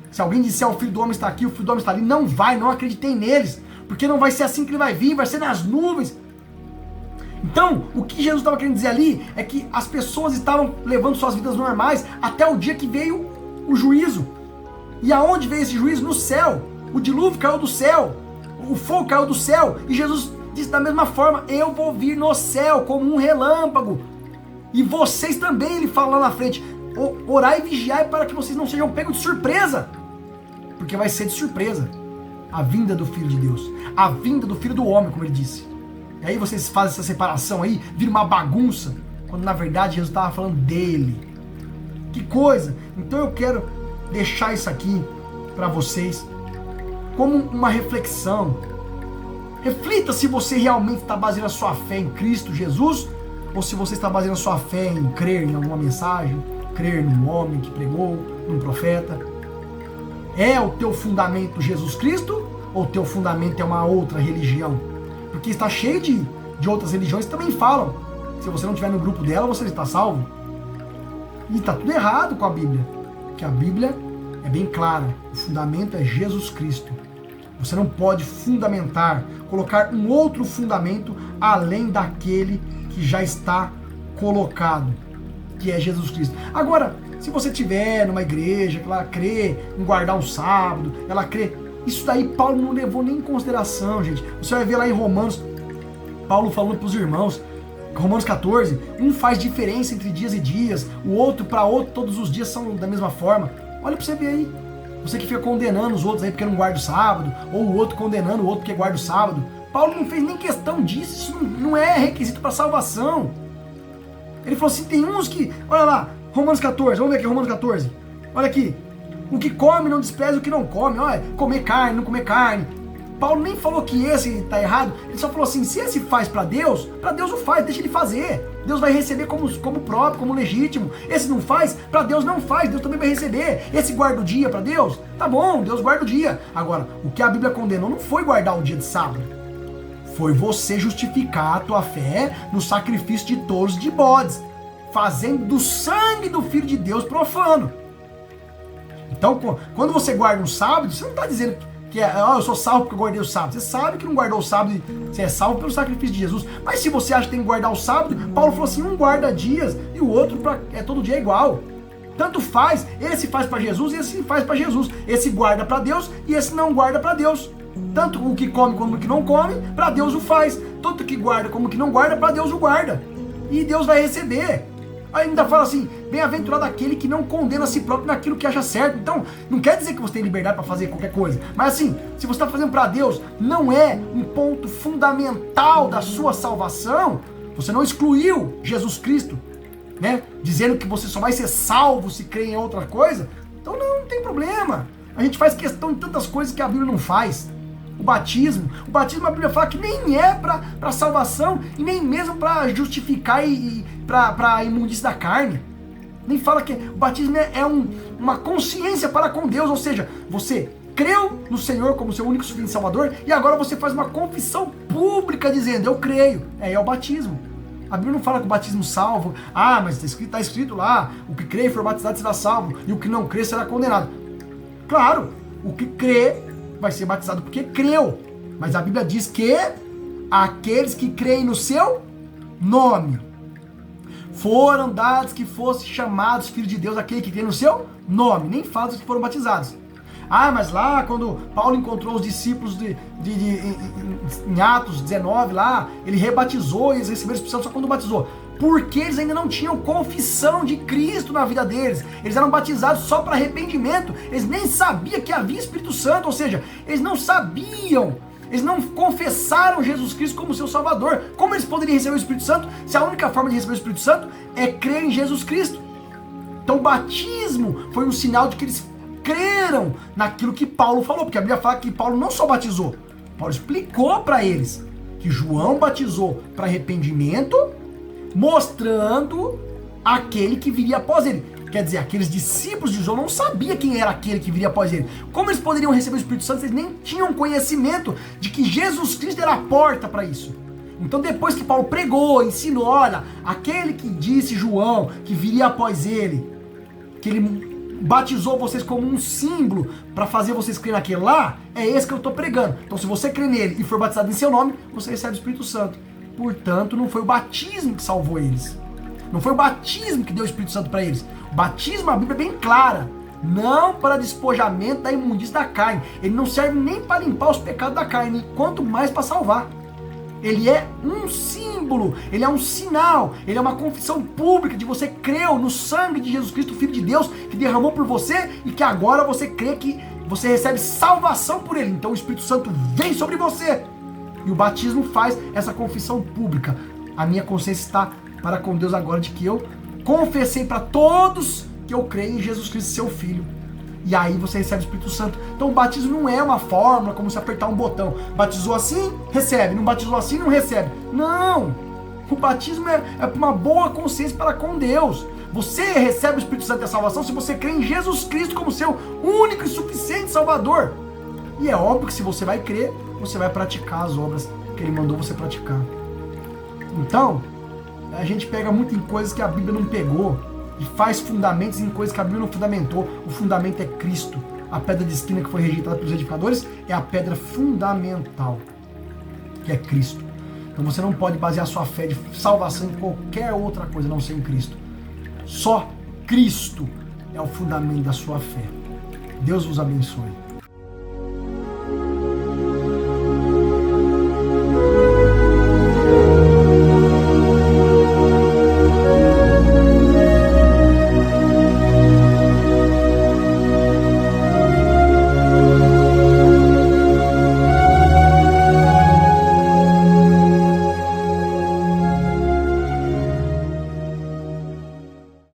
[SPEAKER 1] Se alguém disser o Filho do Homem está aqui, o Filho do Homem está ali, não vai, não acreditei neles, porque não vai ser assim que ele vai vir, vai ser nas nuvens. Então, o que Jesus estava querendo dizer ali é que as pessoas estavam levando suas vidas normais até o dia que veio o juízo. E aonde veio esse juízo? No céu. O dilúvio caiu do céu, o fogo caiu do céu, e Jesus disse da mesma forma, eu vou vir no céu como um relâmpago. E vocês também, ele fala lá na frente, orai e vigiai para que vocês não sejam pegos de surpresa. Porque vai ser de surpresa a vinda do Filho de Deus, a vinda do Filho do Homem, como ele disse. E aí vocês fazem essa separação aí, vira uma bagunça, quando na verdade Jesus estava falando dele. Que coisa! Então eu quero deixar isso aqui para vocês como uma reflexão. Reflita se você realmente está baseando a sua fé em Cristo Jesus, ou se você está baseando a sua fé em crer em alguma mensagem, crer num homem que pregou, num profeta. É o teu fundamento Jesus Cristo, ou o teu fundamento é uma outra religião? Porque está cheio de outras religiões que também falam, se você não estiver no grupo dela, você está salvo. E está tudo errado com a Bíblia, porque a Bíblia é bem clara, o fundamento é Jesus Cristo. Você não pode fundamentar, colocar um outro fundamento além daquele que já está colocado, que é Jesus Cristo. Agora, se você estiver numa igreja que ela crê em guardar o sábado, ela crê... Isso daí Paulo não levou nem em consideração, gente. Você vai ver lá em Romanos, Paulo falando para os irmãos, Romanos 14, um faz diferença entre dias e dias, o outro para outro, todos os dias são da mesma forma. Olha para você ver aí. Você que fica condenando os outros aí porque não guarda o sábado, ou o outro condenando o outro porque guarda o sábado. Paulo não fez nem questão disso, isso não é requisito para salvação. Ele falou assim, tem uns que, olha lá, Romanos 14, vamos ver aqui Romanos 14. Olha aqui, o que come não despreza o que não come, olha, comer carne, não comer carne. Paulo nem falou que esse está errado, ele só falou assim, se esse faz para Deus o faz, deixa ele fazer. Deus vai receber como próprio, como legítimo. Esse não faz, para Deus não faz, Deus também vai receber. Esse guarda o dia para Deus, tá bom, Deus guarda o dia. Agora, o que a Bíblia condenou não foi guardar o dia de sábado, foi você justificar a tua fé no sacrifício de touros e de bodes, fazendo do sangue do Filho de Deus profano. Então, quando você guarda um sábado, você não está dizendo que eu sou salvo porque eu guardei o sábado. Você sabe que não guardou o sábado, você é salvo pelo sacrifício de Jesus. Mas se você acha que tem que guardar o sábado, Paulo falou assim, um guarda dias e o outro todo dia é igual. Tanto faz, esse faz para Jesus e esse faz para Jesus. Esse guarda para Deus e esse não guarda para Deus. Tanto o que come como o que não come, para Deus o faz. Tanto o que guarda como o que não guarda, para Deus o guarda. E Deus vai receber. Ainda fala assim, bem-aventurado aquele que não condena a si próprio naquilo que acha certo. Então, não quer dizer que você tem liberdade para fazer qualquer coisa. Mas assim, se você está fazendo para Deus, não é um ponto fundamental da sua salvação, você não excluiu Jesus Cristo, né? Dizendo que você só vai ser salvo se crer em outra coisa. Então não tem problema. A gente faz questão de tantas coisas que a Bíblia não faz. O batismo a Bíblia fala que nem é para salvação e nem mesmo para justificar e para a imundície da carne. Nem fala que o batismo é uma consciência para com Deus, ou seja, você creu no Senhor como seu único e suficiente Salvador e agora você faz uma confissão pública dizendo, eu creio. É o batismo. A Bíblia não fala que o batismo salva. Ah, mas está escrito lá, o que crê e for batizado será salvo e o que não crê será condenado. Claro, o que crê vai ser batizado porque creu. Mas a Bíblia diz que aqueles que creem no seu nome foram dados que fossem chamados filhos de Deus, aquele que crê no seu nome. Nem fala dos que foram batizados. Ah, mas lá quando Paulo encontrou os discípulos em Atos 19 lá, ele rebatizou e eles receberam o Espírito Santo só quando batizou. Porque eles ainda não tinham confissão de Cristo na vida deles. Eles eram batizados só para arrependimento. Eles nem sabiam que havia Espírito Santo, ou seja, eles não sabiam, eles não confessaram Jesus Cristo como seu Salvador. Como eles poderiam receber o Espírito Santo se a única forma de receber o Espírito Santo é crer em Jesus Cristo? Então o batismo foi um sinal de que eles creram naquilo que Paulo falou, porque a Bíblia fala que Paulo não só batizou, Paulo explicou para eles que João batizou para arrependimento, mostrando aquele que viria após ele. Quer dizer, aqueles discípulos de João não sabiam quem era aquele que viria após ele. Como eles poderiam receber o Espírito Santo se eles nem tinham conhecimento de que Jesus Cristo era a porta para isso? Então depois que Paulo pregou, ensinou, olha, aquele que disse João que viria após ele, que ele batizou vocês como um símbolo para fazer vocês crer naquele lá, é esse que eu estou pregando. Então se você crê nele e for batizado em seu nome, você recebe o Espírito Santo. Portanto, não foi o batismo que salvou eles. Não foi o batismo que deu o Espírito Santo para eles. O batismo, a Bíblia é bem clara. Não para despojamento da imundície da carne. Ele não serve nem para limpar os pecados da carne, quanto mais para salvar. Ele é um símbolo, ele é um sinal, ele é uma confissão pública de você creu no sangue de Jesus Cristo, Filho de Deus, que derramou por você e que agora você crê que você recebe salvação por ele. Então o Espírito Santo vem sobre você. E o batismo faz essa confissão pública. A minha consciência está para com Deus agora de que eu confessei para todos que eu creio em Jesus Cristo, seu Filho. E aí você recebe o Espírito Santo. Então o batismo não é uma fórmula como se apertar um botão. Batizou assim, recebe. Não batizou assim, não recebe. Não! O batismo é uma boa consciência para com Deus. Você recebe o Espírito Santo e a salvação se você crê em Jesus Cristo como seu único e suficiente Salvador. E é óbvio que se você vai crer, você vai praticar as obras que Ele mandou você praticar. Então, a gente pega muito em coisas que a Bíblia não pegou e faz fundamentos em coisas que a Bíblia não fundamentou. O fundamento é Cristo. A pedra de esquina que foi rejeitada pelos edificadores é a pedra fundamental, que é Cristo. Então você não pode basear sua fé de salvação em qualquer outra coisa, não ser em Cristo. Só Cristo é o fundamento da sua fé. Deus vos abençoe.